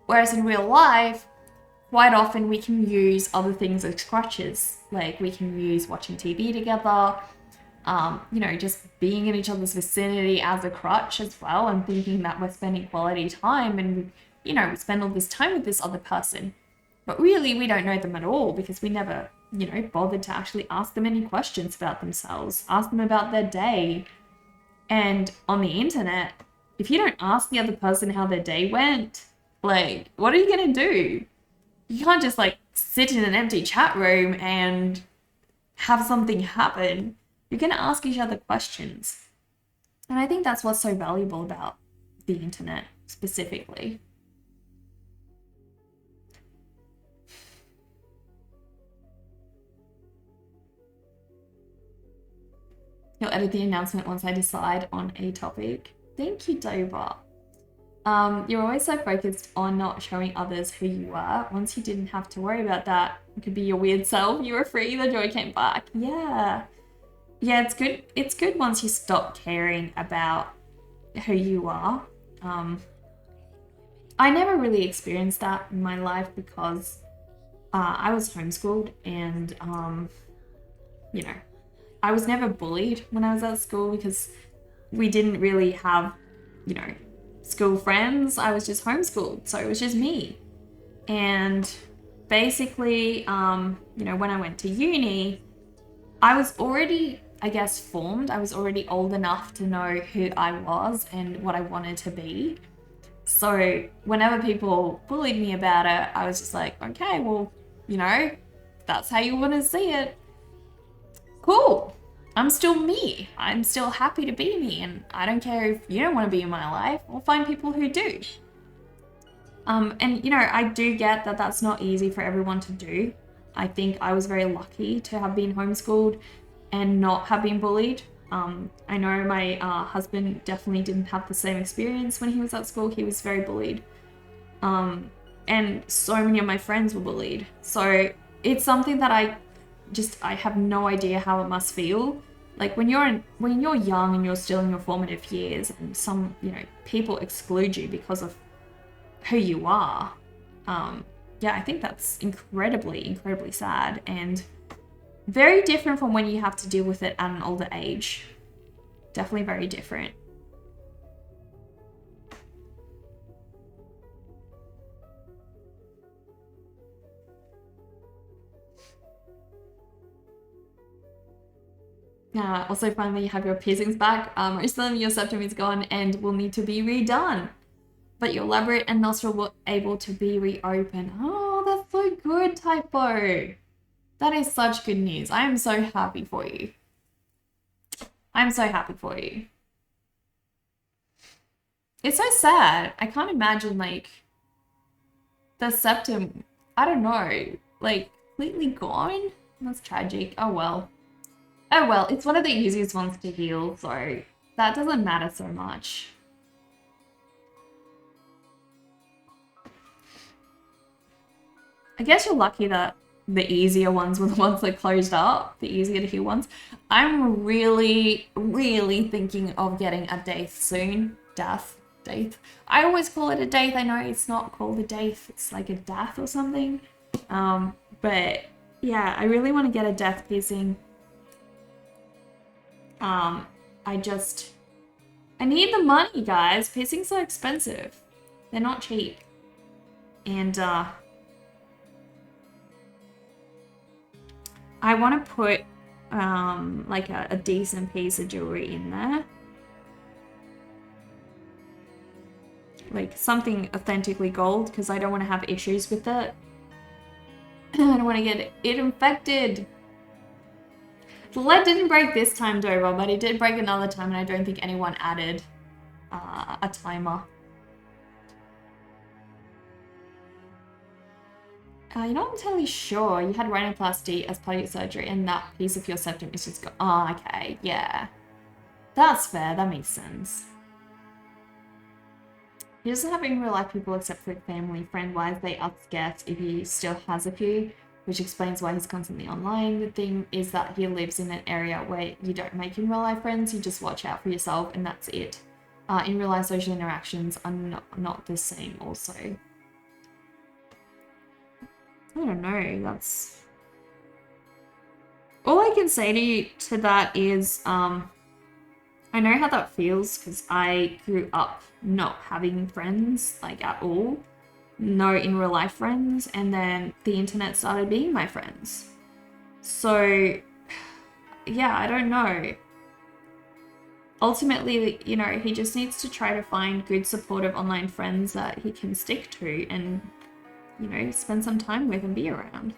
Whereas in real life, quite often we can use other things as crutches. Like we can use watching TV together, you know, just being in each other's vicinity as a crutch as well, and thinking that we're spending quality time and, you know, we spend all this time with this other person. But really, we don't know them at all because we never, you know, bothered to actually ask them any questions about themselves, ask them about their day. And on the internet, if you don't ask the other person how their day went, like, what are you going to do? You can't just, like, sit in an empty chat room and have something happen. You're going to ask each other questions. And I think that's what's so valuable about the internet specifically. You'll edit the announcement once I decide on a topic. Thank you, Dover. You're always so focused on not showing others who you are. Once you didn't have to worry about that, you could be your weird self. You were free, the joy came back. Yeah. Yeah, it's good. It's good once you stop caring about who you are. I never really experienced that in my life because I was homeschooled and, you know, I was never bullied when I was at school because we didn't really have, you know, school friends. I was just homeschooled, so it was just me. And basically, you know, when I went to uni, I was already, I guess, formed. I was already old enough to know who I was and what I wanted to be. So whenever people bullied me about it, I was just like, okay, well, you know, that's how you want to see it. Cool. I'm still me. I'm still happy to be me, and I don't care if you don't want to be in my life. I'll find people who do. And you know, I do get that that's not easy for everyone to do. I think I was very lucky to have been homeschooled and not have been bullied. I know my husband definitely didn't have the same experience when he was at school. He was very bullied. And so many of my friends were bullied. So it's something that I have no idea how it must feel. Like when you're young and you're still in your formative years and some, you know, people exclude you because of who you are. Yeah, I think that's incredibly sad and very different from when you have to deal with it at an older age. Definitely very different. Also, finally, you have your piercings back. Most of them, your septum is gone and will need to be redone. But your labret and nostril were able to be reopened. Oh, that's so good, Typo. That is such good news. I am so happy for you. I'm so happy for you. It's so sad. I can't imagine, like, the septum, I don't know, like, completely gone? That's tragic. Oh, well. Oh, well, it's one of the easiest ones to heal, so that doesn't matter so much. I guess you're lucky that the easier ones were the ones that closed up, the easier to heal ones. I'm really thinking of getting a daith soon. Daith. I always call it a daith. I know it's not called a daith. It's like a dath or something. But yeah, I really want to get a death piercing. I need the money, guys. Piercings are expensive. They're not cheap. And I want to put like a decent piece of jewelry in there. Like something authentically gold, because I don't want to have issues with it. I don't want to get it infected. The lead didn't break this time, Dover, but it did break another time, and I don't think anyone added a timer. You're not entirely sure. You had rhinoplasty as part of your surgery, and that piece of your septum is just gone. Oh, okay, yeah. That's fair, that makes sense. He doesn't have any real life people except for family. Friend-wise, they are scarce if he still has a few, which explains why he's constantly online. The thing is that he lives in an area where you don't make in real life friends, you just watch out for yourself, and that's it. In real life, social interactions are not the same also. I don't know, that's... All I can say to that is, I know how that feels because I grew up not having friends, like, at all. No in real life friends, and then the internet started being my friends. So, yeah, I don't know. Ultimately, you know, he just needs to try to find good supportive online friends that he can stick to and, you know, spend some time with and be around.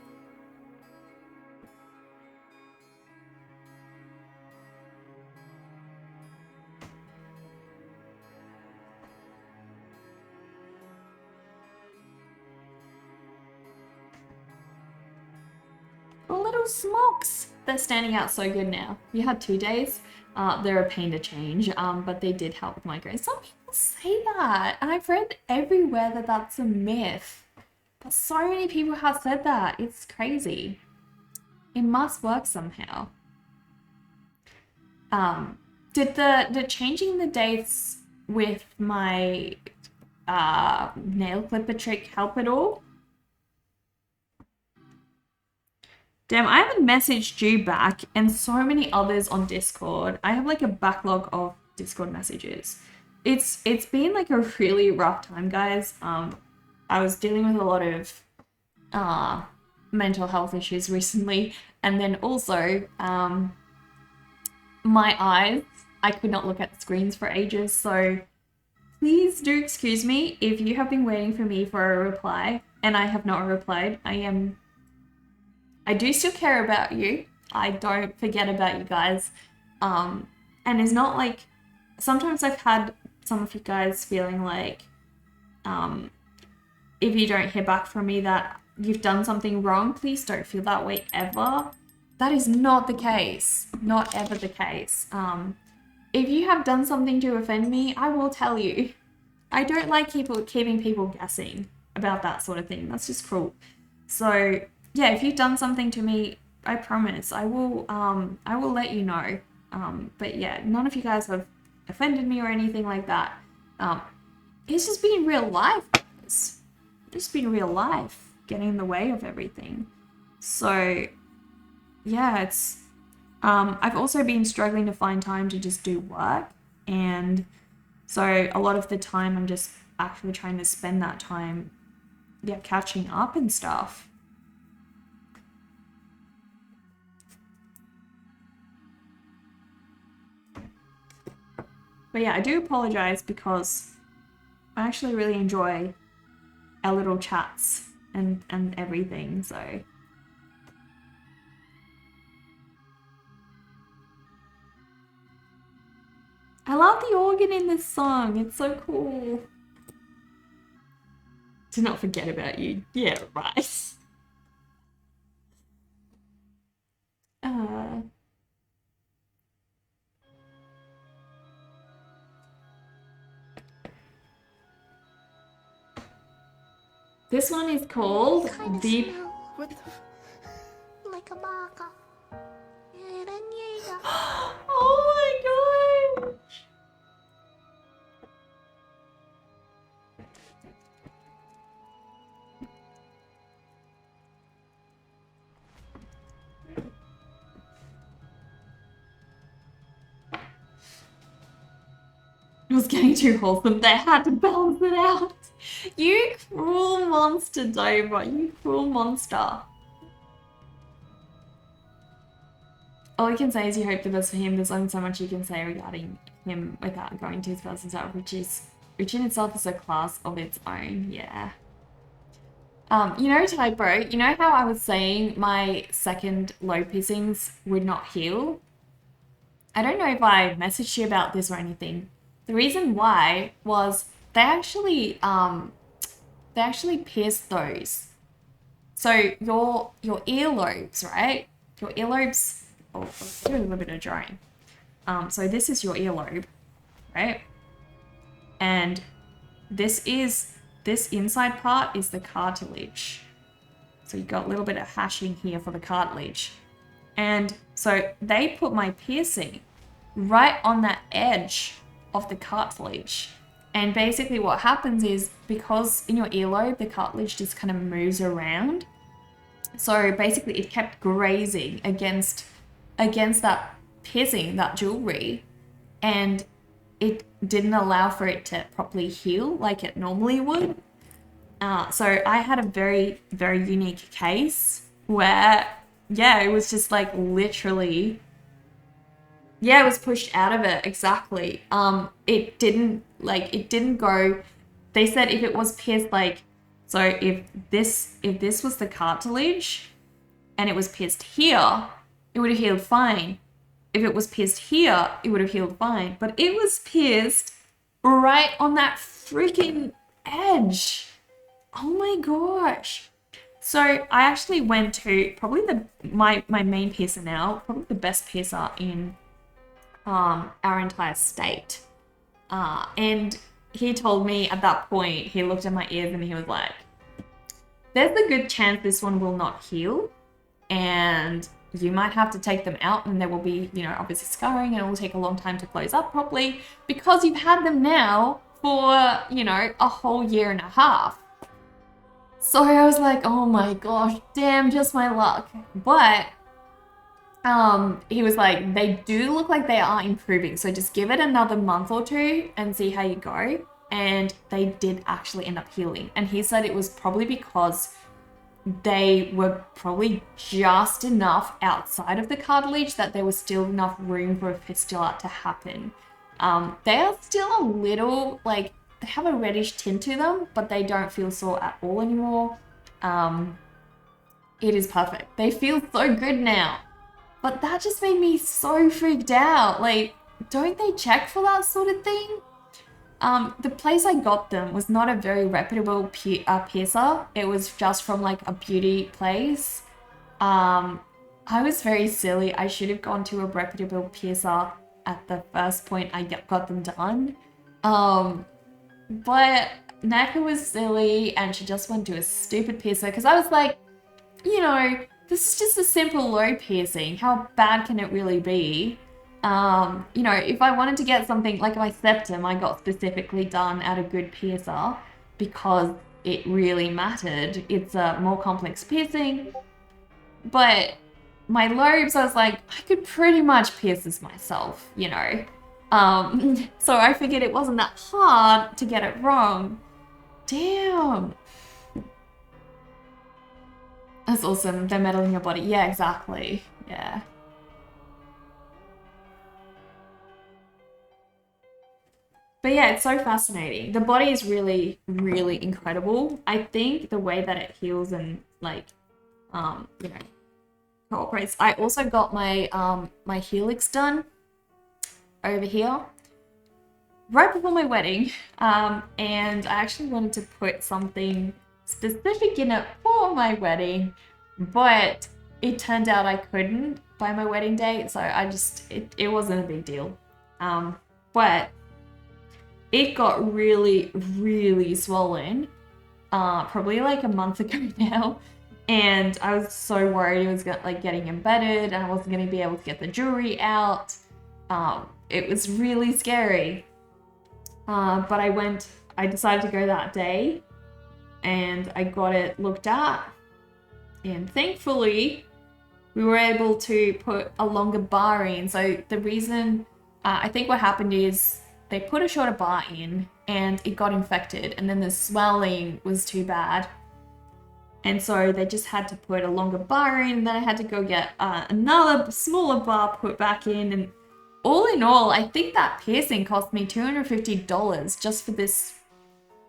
A little little smocks. They're standing out so good now. You had 2 days. They're a pain to change, but they did help with migraine. Some people say that, and I've read everywhere that that's a myth. But so many people have said that. It's crazy. It must work somehow. Did changing the dates with my nail clipper trick help at all? Damn, I haven't messaged you back and so many others on Discord. I have like a backlog of Discord messages. It's been like a really rough time, guys. I was dealing with a lot of mental health issues recently, and then also my eyes, I could not look at screens for ages, so please do excuse me if you have been waiting for me for a reply and I have not replied. I do still care about you. I don't forget about you guys. And it's not like, sometimes I've had some of you guys feeling like if you don't hear back from me that you've done something wrong. Please don't feel that way ever. That is not the case. Not ever the case. If you have done something to offend me, I will tell you. I don't like keeping people guessing about that sort of thing. That's just cruel. So yeah, if you've done something to me, I promise I will let you know. But yeah, none of you guys have offended me or anything like that. It's just been real life. It's just been real life getting in the way of everything. So yeah, it's I've also been struggling to find time to just do work, and so a lot of the time I'm just actually trying to spend that time catching up and stuff. But yeah, I do apologize because I actually really enjoy our little chats and everything, so. I love the organ in this song. It's so cool. To not forget about you. Yeah, right. This one is called Deep. What the like a baka. Oh my gosh. It was getting too wholesome. They had to balance it out. You cruel monster, Dover. You cruel monster. All I can say is you hope the best for him. There's only so much you can say regarding him without going to his personal self, which in itself is a class of its own. Yeah. You know, Typo, you know how I was saying my second low piercings would not heal? I don't know if I messaged you about this or anything. The reason why was they actually pierced those. So your earlobes, right? Your earlobes. Oh, I'll do a little bit of drawing. So this is your earlobe, right? And this inside part is the cartilage. So you got a little bit of hashing here for the cartilage. And so they put my piercing right on that edge of the cartilage. And basically what happens is, because in your earlobe, the cartilage just kind of moves around. So basically it kept grazing against that piercing, that jewelry, and it didn't allow for it to properly heal like it normally would. So I had a very, very unique case where, yeah, it was just like literally, yeah, it was pushed out of it, exactly. It didn't go, they said if it was pierced, like, so if this was the cartilage and it was pierced here, it would have healed fine. If it was pierced here, it would have healed fine. But it was pierced right on that freaking edge. Oh my gosh. So I actually went to probably my main piercer now, probably the best piercer in our entire state. And he told me at that point, he looked at my ears and he was like, there's a good chance this one will not heal, and you might have to take them out, and there will be, you know, obviously scarring, and it will take a long time to close up properly because you've had them now for, you know, a whole year and a half. So I was like, oh my gosh, damn, just my luck. But he was like, they do look like they are improving, so just give it another month or two and see how you go. And they did actually end up healing. And he said it was probably because they were probably just enough outside of the cartilage that there was still enough room for a fistula to happen. They are still a little, like, they have a reddish tint to them, but they don't feel sore at all anymore. It is perfect. They feel so good now. But that just made me so freaked out. Like, don't they check for that sort of thing? The place I got them was not a very reputable piercer. It was just from like a beauty place. I was very silly. I should have gone to a reputable piercer at the first point I got them done. But Naka was silly and she just went to a stupid piercer because I was like, you know, this is just a simple low piercing. How bad can it really be? You know, if I wanted to get something like my septum, I got specifically done at a good piercer because it really mattered. It's a more complex piercing, but my lobes, I was like, I could pretty much pierce this myself, you know. So I figured it wasn't that hard to get it wrong. Damn. That's awesome. They're meddling your body. Yeah, exactly. Yeah. But yeah, it's so fascinating. The body is really, really incredible. I think the way that it heals and like, you know, cooperates. I also got my my helix done over here right before my wedding, and I actually wanted to put something specific in it for my wedding, but it turned out I couldn't by my wedding date, so I just it wasn't a big deal. But it got really, really swollen, probably like a month ago now. And I was so worried it was like getting embedded and I wasn't going to be able to get the jewelry out. It was really scary. But I decided to go that day and I got it looked at. And thankfully, we were able to put a longer bar in. So the reason, I think what happened is they put a shorter bar in and it got infected and then the swelling was too bad. And so they just had to put a longer bar in and then I had to go get another smaller bar put back in. And all in all, I think that piercing cost me $250 just for this,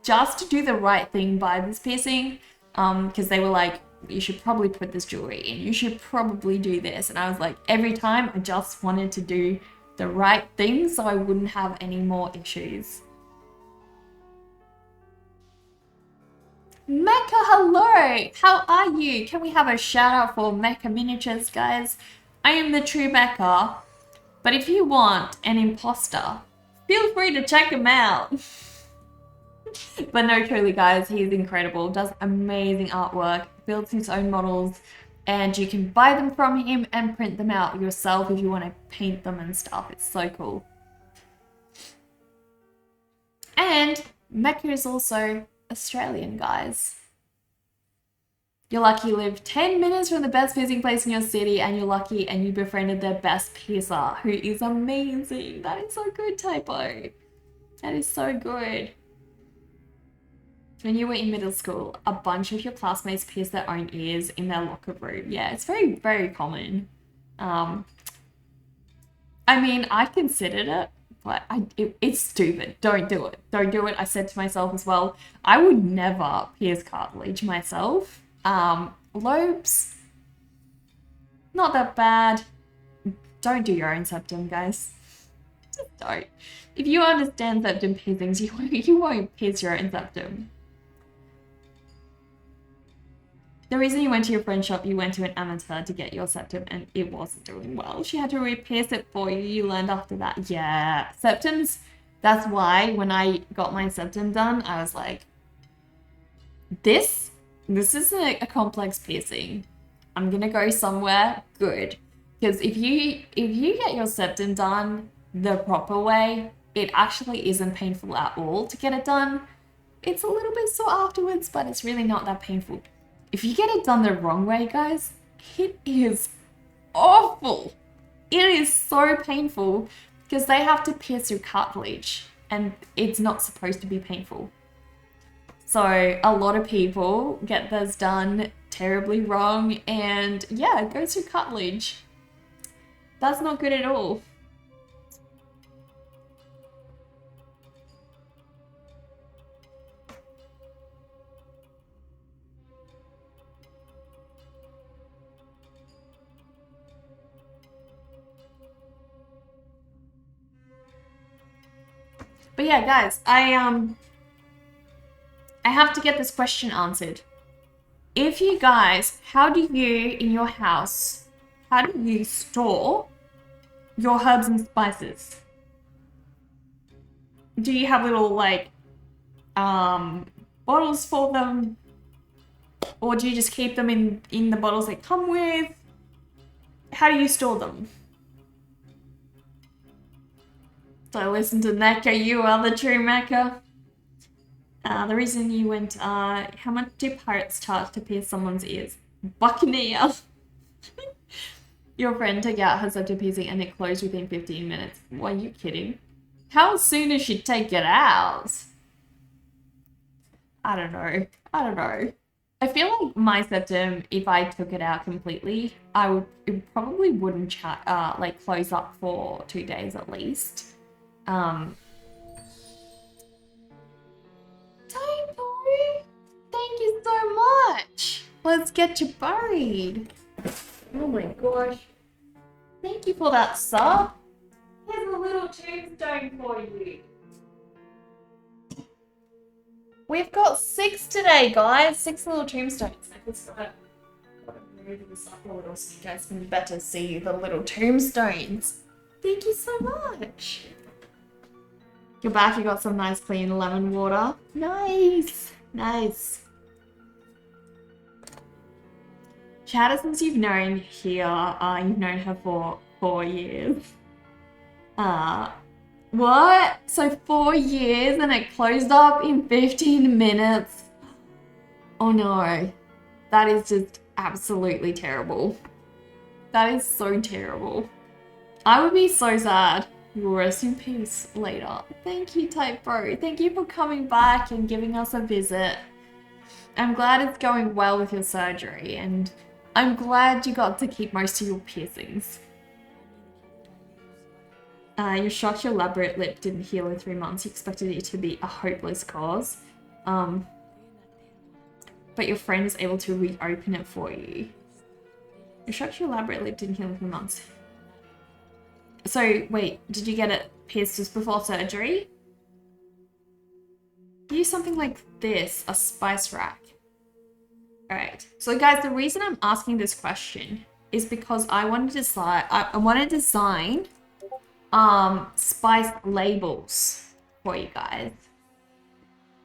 just to do the right thing by this piercing. Because they were like, you should probably put this jewelry in. You should probably do this. And I was like, every time I just wanted to do the right thing so I wouldn't have any more issues. Mecca, hello! How are you? Can we have a shout out for Mecca Miniatures, guys? I am the true Mecca, but if you want an imposter, feel free to check him out. But no, truly guys, he's incredible, does amazing artwork, builds his own models, and you can buy them from him and print them out yourself if you want to paint them and stuff. It's so cool. And Mecca is also Australian, guys. You're lucky you live 10 minutes from the best piercing place in your city, and you're lucky and you befriended their best piercer, who is amazing. That is so good, Typo. That is so good. When you were in middle school, a bunch of your classmates pierced their own ears in their locker room. Yeah, it's very, very common. I mean, I considered it, but it's stupid. Don't do it. Don't do it. I said to myself as well, I would never pierce cartilage myself. Lobes, not that bad. Don't do your own septum, guys. Just don't. If you understand septum piercings, you won't pierce your own septum. The reason you went to your friend's shop, you went to an amateur to get your septum and it wasn't doing well. She had to re-pierce it for you. You learned after that. Yeah, septums. That's why when I got my septum done, I was like, this is a complex piercing. I'm gonna go somewhere good. Because if you get your septum done the proper way, it actually isn't painful at all to get it done. It's a little bit sore afterwards, but it's really not that painful. If you get it done the wrong way, guys, it is awful. It is so painful because they have to pierce your cartilage and it's not supposed to be painful. So a lot of people get theirs done terribly wrong and yeah, it goes through cartilage. That's not good at all. But yeah, guys, I have to get this question answered. If you guys, how do you in your house, how do you store your herbs and spices? Do you have little like bottles for them? Or do you just keep them in the bottles they come with? How do you store them? So listen to Mecca, you are the true Mecca. The reason you went, how much do pirates charge to pierce someone's ears? Buccaneer. Your friend took out her septum piercing and it closed within 15 minutes. Why, are you kidding? How soon does she take it out? I don't know. I feel like my septum, if I took it out completely, it probably wouldn't like close up for 2 days at least. Typo, thank you so much. Let's get you buried. Oh my gosh. Thank you for that sub. Here's a little tombstone for you. We've got 6 today, guys. 6 little tombstones. I just gotta move this up a little so you guys can better see the little tombstones. Thank you so much. You're back, you got some nice clean lemon water. Nice. Nice. Chad, since you've known here, you've known her for 4 years. What? So 4 years and it closed up in 15 minutes? Oh no. That is just absolutely terrible. That is so terrible. I would be so sad. You will rest in peace later. Thank you, Typo. Thank you for coming back and giving us a visit. I'm glad it's going well with your surgery and I'm glad you got to keep most of your piercings. You're shocked your elaborate lip didn't heal in 3 months. You expected it to be a hopeless cause. But your friend was able to reopen it for you. You're shocked your elaborate lip didn't heal in 3 months. So, wait, did you get it pierced just before surgery? Use something like this, a spice rack. Alright, so guys, the reason I'm asking this question is because I want to decide, I want to design spice labels for you guys.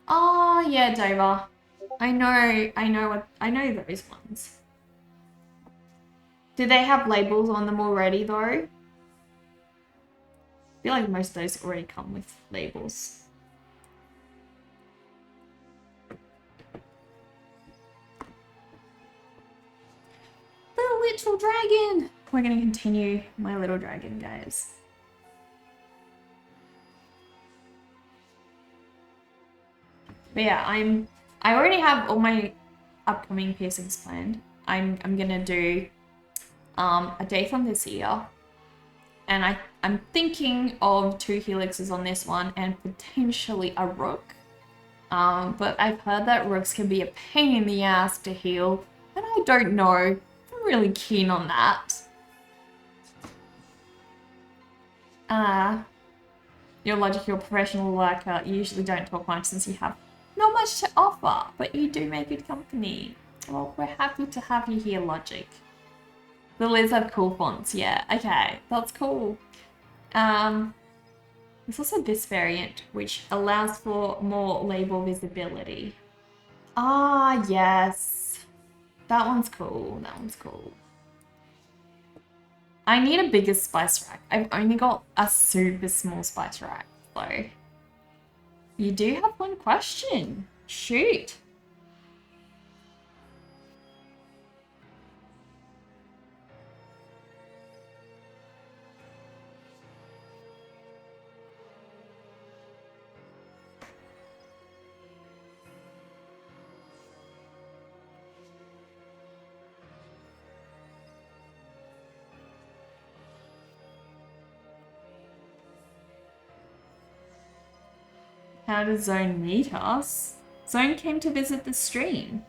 Oh yeah, Dover. I know those ones. Do they have labels on them already though? I feel like most of those already come with labels. The little dragon! We're gonna continue my little dragon, guys. But yeah, I already have all my upcoming piercings planned. I'm gonna do a day from this year. And I'm thinking of 2 helixes on this one and potentially a rook. But I've heard that rooks can be a pain in the ass to heal, and I don't know. I'm really keen on that. You're logical, professional worker. You usually don't talk much since you have not much to offer, but you do make good company. Well, we're happy to have you here, Logic. The Liz have cool fonts, yeah. Okay, that's cool. There's also this variant, which allows for more label visibility. Ah, yes. That one's cool. That one's cool. I need a bigger spice rack. I've only got a super small spice rack, so. You do have one question. Shoot. How does Zone meet us? Zone came to visit the stream.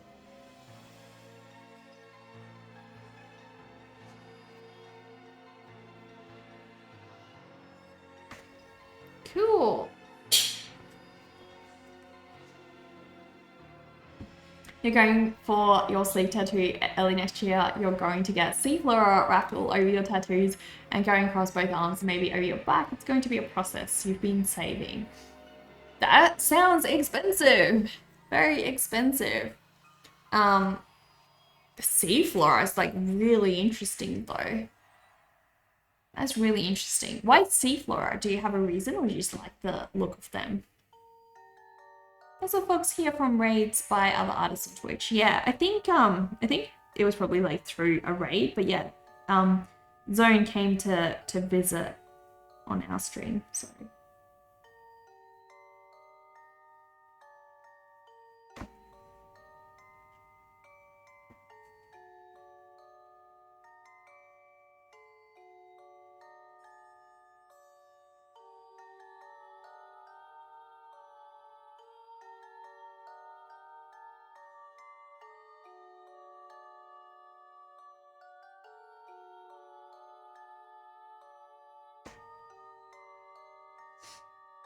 Cool. You're going for your sleeve tattoo early next year. You're going to get Seaflora wrapped all over your tattoos and going across both arms, maybe over your back. It's going to be a process you've been saving. That sounds expensive. Very expensive. Seaflora is like really interesting though. That's really interesting. Why Seaflora? Do you have a reason or do you just like the look of them? Also folks here from raids by other artists on Twitch. Yeah, I think it was probably like through a raid, but yeah, Zone came to visit on our stream, so.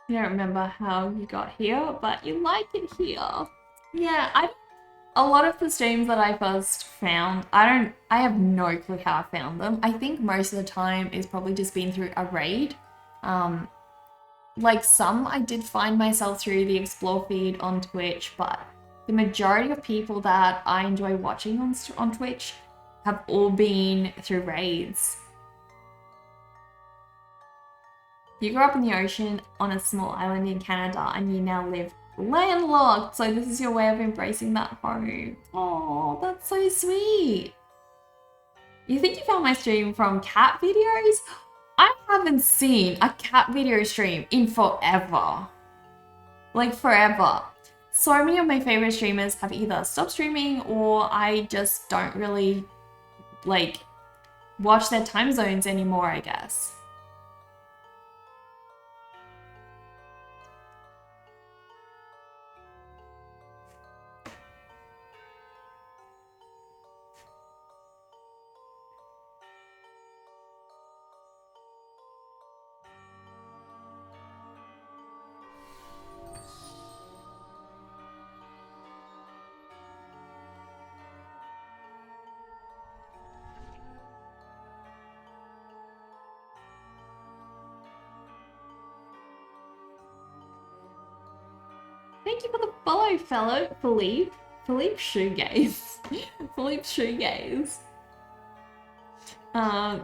I don't remember how you got here, but you like it here. Yeah, a lot of the streams that I first found, I have no clue how I found them. I think most of the time it's probably just been through a raid. Like some I did find myself through the explore feed on Twitch, but the majority of people that I enjoy watching on Twitch have all been through raids. You grew up in the ocean on a small island in Canada and you now live landlocked. So this is your way of embracing that home. Oh, that's so sweet. You think you found my stream from cat videos? I haven't seen a cat video stream in forever. Like forever. So many of my favorite streamers have either stopped streaming or I just don't really like watch their time zones anymore, I guess. Thank you for the follow, fellow Philippe. Philippe Shoegaze. Philippe Shoegaze.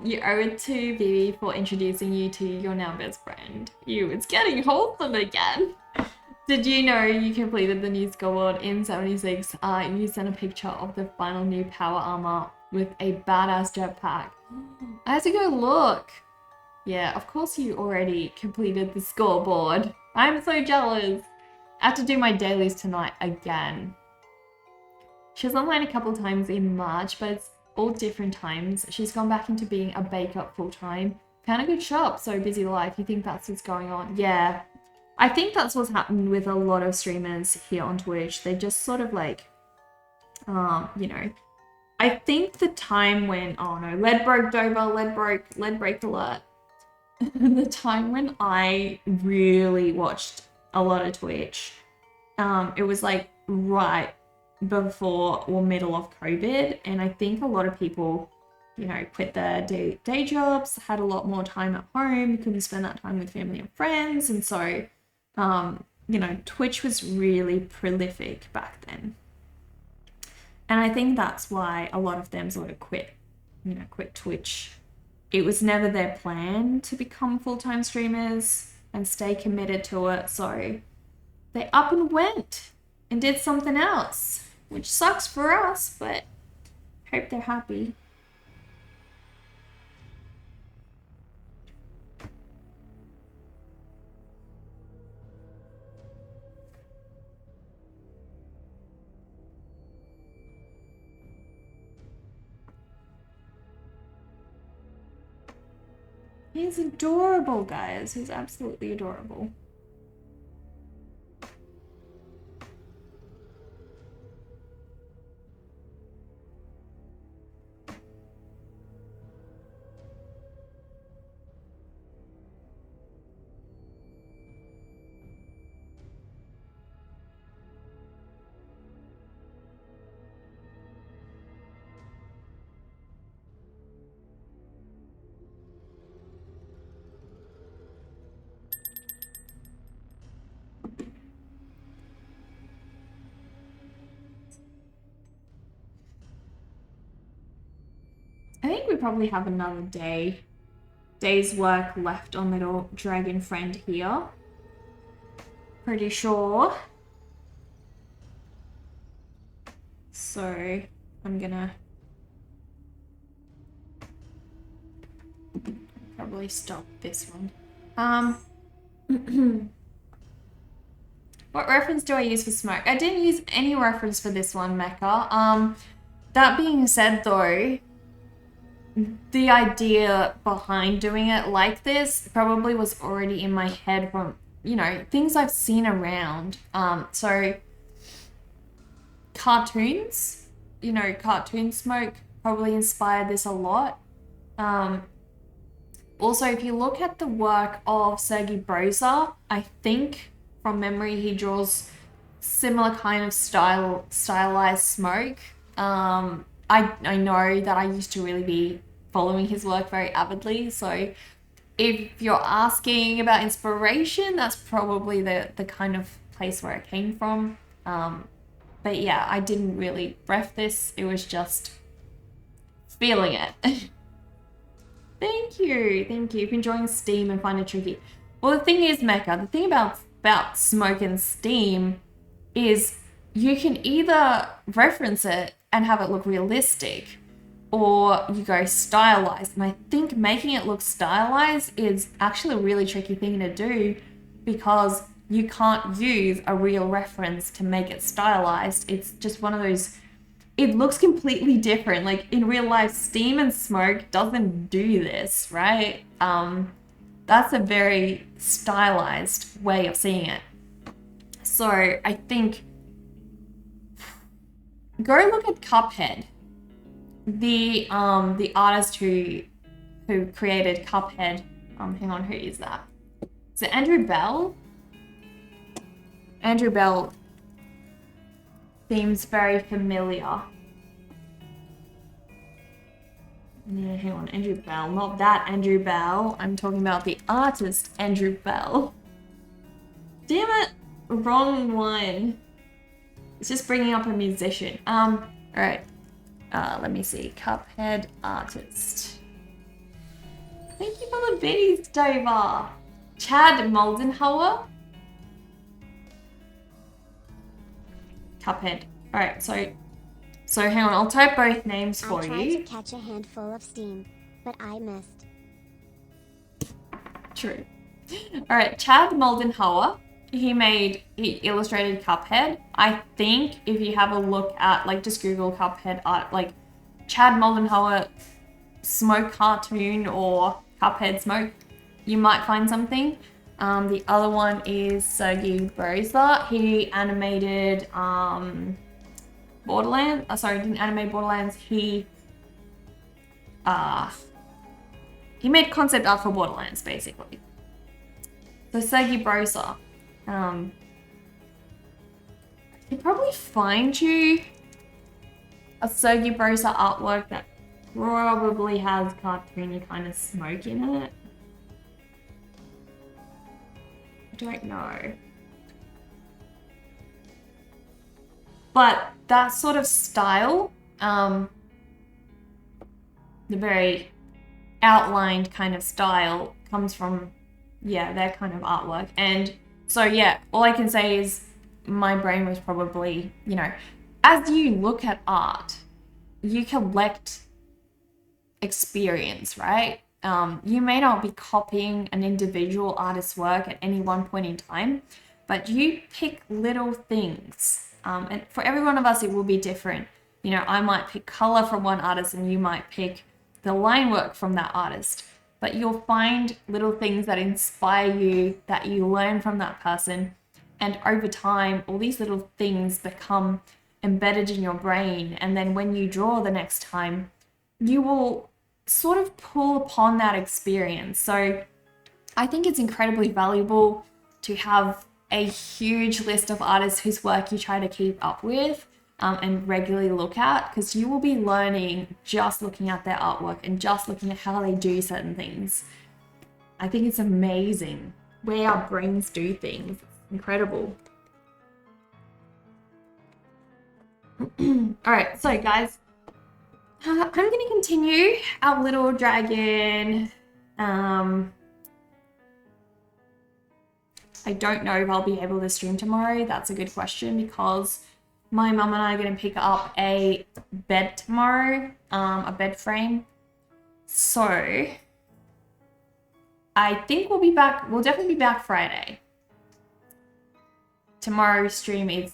You owe it to Vivi for introducing you to your now best friend. It's getting wholesome again. Did you know you completed the new scoreboard in 76? You sent a picture of the final new power armor with a badass jetpack. I have to go look. Yeah, of course you already completed the scoreboard. I'm so jealous. I have to do my dailies tonight again. She was online a couple times in March, but it's all different times. She's gone back into being a baker full-time. Found a good shop, so busy life. You think that's what's going on? Yeah. I think that's what's happened with a lot of streamers here on Twitch. They just sort of like, you know, I think the time when, oh no, lead broke Dover, lead break alert. The time when I really watched a lot of Twitch, it was like right before or middle of COVID. And I think a lot of people, you know, quit their day jobs, had a lot more time at home, couldn't spend that time with family and friends. And so, you know, Twitch was really prolific back then. And I think that's why a lot of them sort of quit Twitch. It was never their plan to become full-time streamers and stay committed to it. So they up and went and did something else, which sucks for us, but hope they're happy. He's adorable, guys. He's absolutely adorable. I think we probably have another day's work left on little dragon friend here. Pretty sure. So I'm gonna probably stop this one. What reference do I use for smoke? I didn't use any reference for this one, Mecca. That being said though, the idea behind doing it like this probably was already in my head from, you know, things I've seen around. So cartoons, you know, cartoon smoke probably inspired this a lot. Also, if you look at the work of Sergei Broza, I think from memory he draws similar kind of stylized smoke. I know that I used to really be following his work very avidly, so if you're asking about inspiration, that's probably the kind of place where it came from. But yeah, I didn't really ref this, it was just feeling it. Thank you. If you're enjoying steam and find it tricky. Well, the thing is, Mecca, the thing about smoke and steam is you can either reference it and have it look realistic, or you go stylized. And I think making it look stylized is actually a really tricky thing to do because you can't use a real reference to make it stylized. It's just one of those, it looks completely different. Like in real life, steam and smoke doesn't do this, right? That's a very stylized way of seeing it. So I think go look at Cuphead. The artist who created Cuphead. Hang on, who is that? Is it Andrew Bell? Andrew Bell seems very familiar. Yeah, hang on, Andrew Bell, not that Andrew Bell. I'm talking about the artist Andrew Bell. Damn it, wrong one. It's just bringing up a musician. All right. Let me see. Cuphead artist. Thank you for the biddies, Dover. Chad Moldenhauer. Cuphead. All right. So hang on. I'll type both names for you. I tried to catch a handful of steam, but I missed. True. All right. Chad Moldenhauer. He illustrated Cuphead. I think if you have a look at, like, just Google Cuphead art, like Chad Moldenhauer smoke cartoon or Cuphead smoke, you might find something. The other one is Sergei Broza. He animated Borderlands. Sorry, didn't animate Borderlands. He made concept art for Borderlands, basically. So Sergei Broza. I could probably find you a Sergi Brosa artwork that probably has cartoony kind of smoke in it. I don't know. But that sort of style, the very outlined kind of style comes from, yeah, their kind of artwork. And so, yeah, all I can say is my brain was probably, you know, as you look at art, you collect experience, right? You may not be copying an individual artist's work at any one point in time, but you pick little things. And for every one of us, it will be different. You know, I might pick color from one artist and you might pick the line work from that artist. But you'll find little things that inspire you, that you learn from that person. And over time, all these little things become embedded in your brain. And then when you draw the next time, you will sort of pull upon that experience. So I think it's incredibly valuable to have a huge list of artists whose work you try to keep up with and regularly look at, because you will be learning just looking at their artwork and just looking at how they do certain things. I think it's amazing where our brains do things. It's incredible. All right, so guys, I'm going to continue our little dragon. I don't know if I'll be able to stream tomorrow. That's a good question, because my mum and I are going to pick up a bed tomorrow, a bed frame. So I think we'll be back. We'll definitely be back Friday. Tomorrow's stream is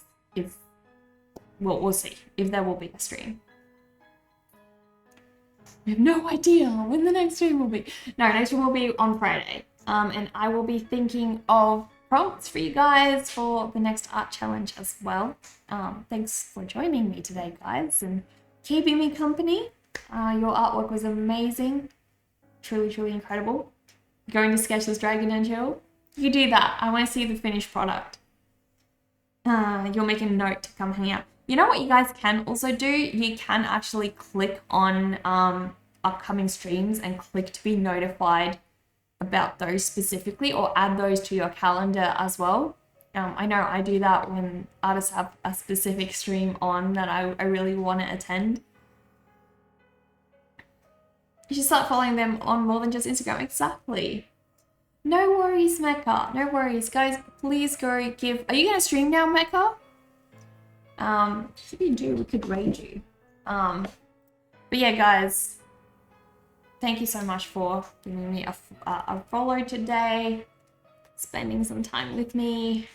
well, we'll see if there will be a stream. We have no idea when the next stream will be. No, next stream will be on Friday. And I will be thinking of prompts for you guys for the next art challenge as well. Thanks for joining me today, guys, and keeping me company. Your artwork was amazing. Truly, truly incredible. Going to sketch this dragon and chill. You do that. I want to see the finished product. You'll make a note to come hang out. You know what you guys can also do? You can actually click on upcoming streams and click to be notified about those specifically, or add those to your calendar as well. I know I do that when artists have a specific stream on that I really want to attend. You should start following them on more than just Instagram. Exactly. No worries, Mecca. No worries. Guys, please go give... Are you going to stream now, Mecca? If you do, we could raid you. But yeah, guys, thank you so much for giving me a follow today, spending some time with me,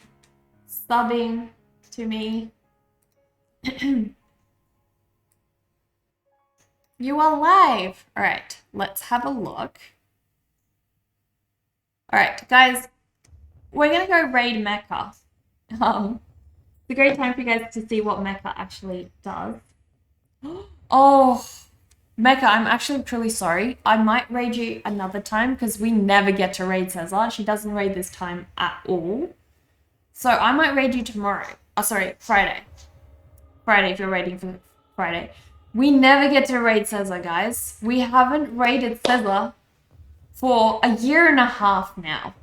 subbing to me. You are live. All right, let's have a look. All right, guys, we're going to go raid Mecca. It's a great time for you guys to see what Mecca actually does. Oh, Mecca, I'm actually truly sorry. I might raid you another time because we never get to raid Cesar. She doesn't raid this time at all. So I might raid you tomorrow. Oh, sorry, Friday. Friday, if you're raiding for Friday. We never get to raid Cesar, guys. We haven't raided Cesar for a year and a half now.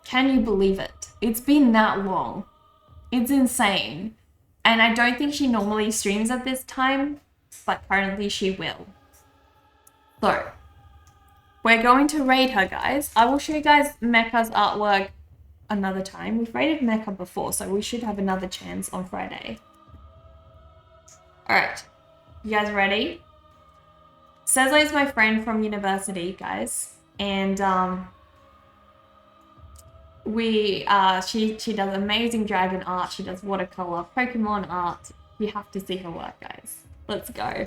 Can you believe it? It's been that long. It's insane. And I don't think she normally streams at this time, but currently she will. So, we're going to raid her, guys. I will show you guys Mecca's artwork another time. We've raided Mecca before, so we should have another chance on Friday. Alright, you guys ready? Cesar is my friend from university, guys. And she does amazing dragon art. She does watercolor, Pokemon art. You have to see her work, guys. Let's go.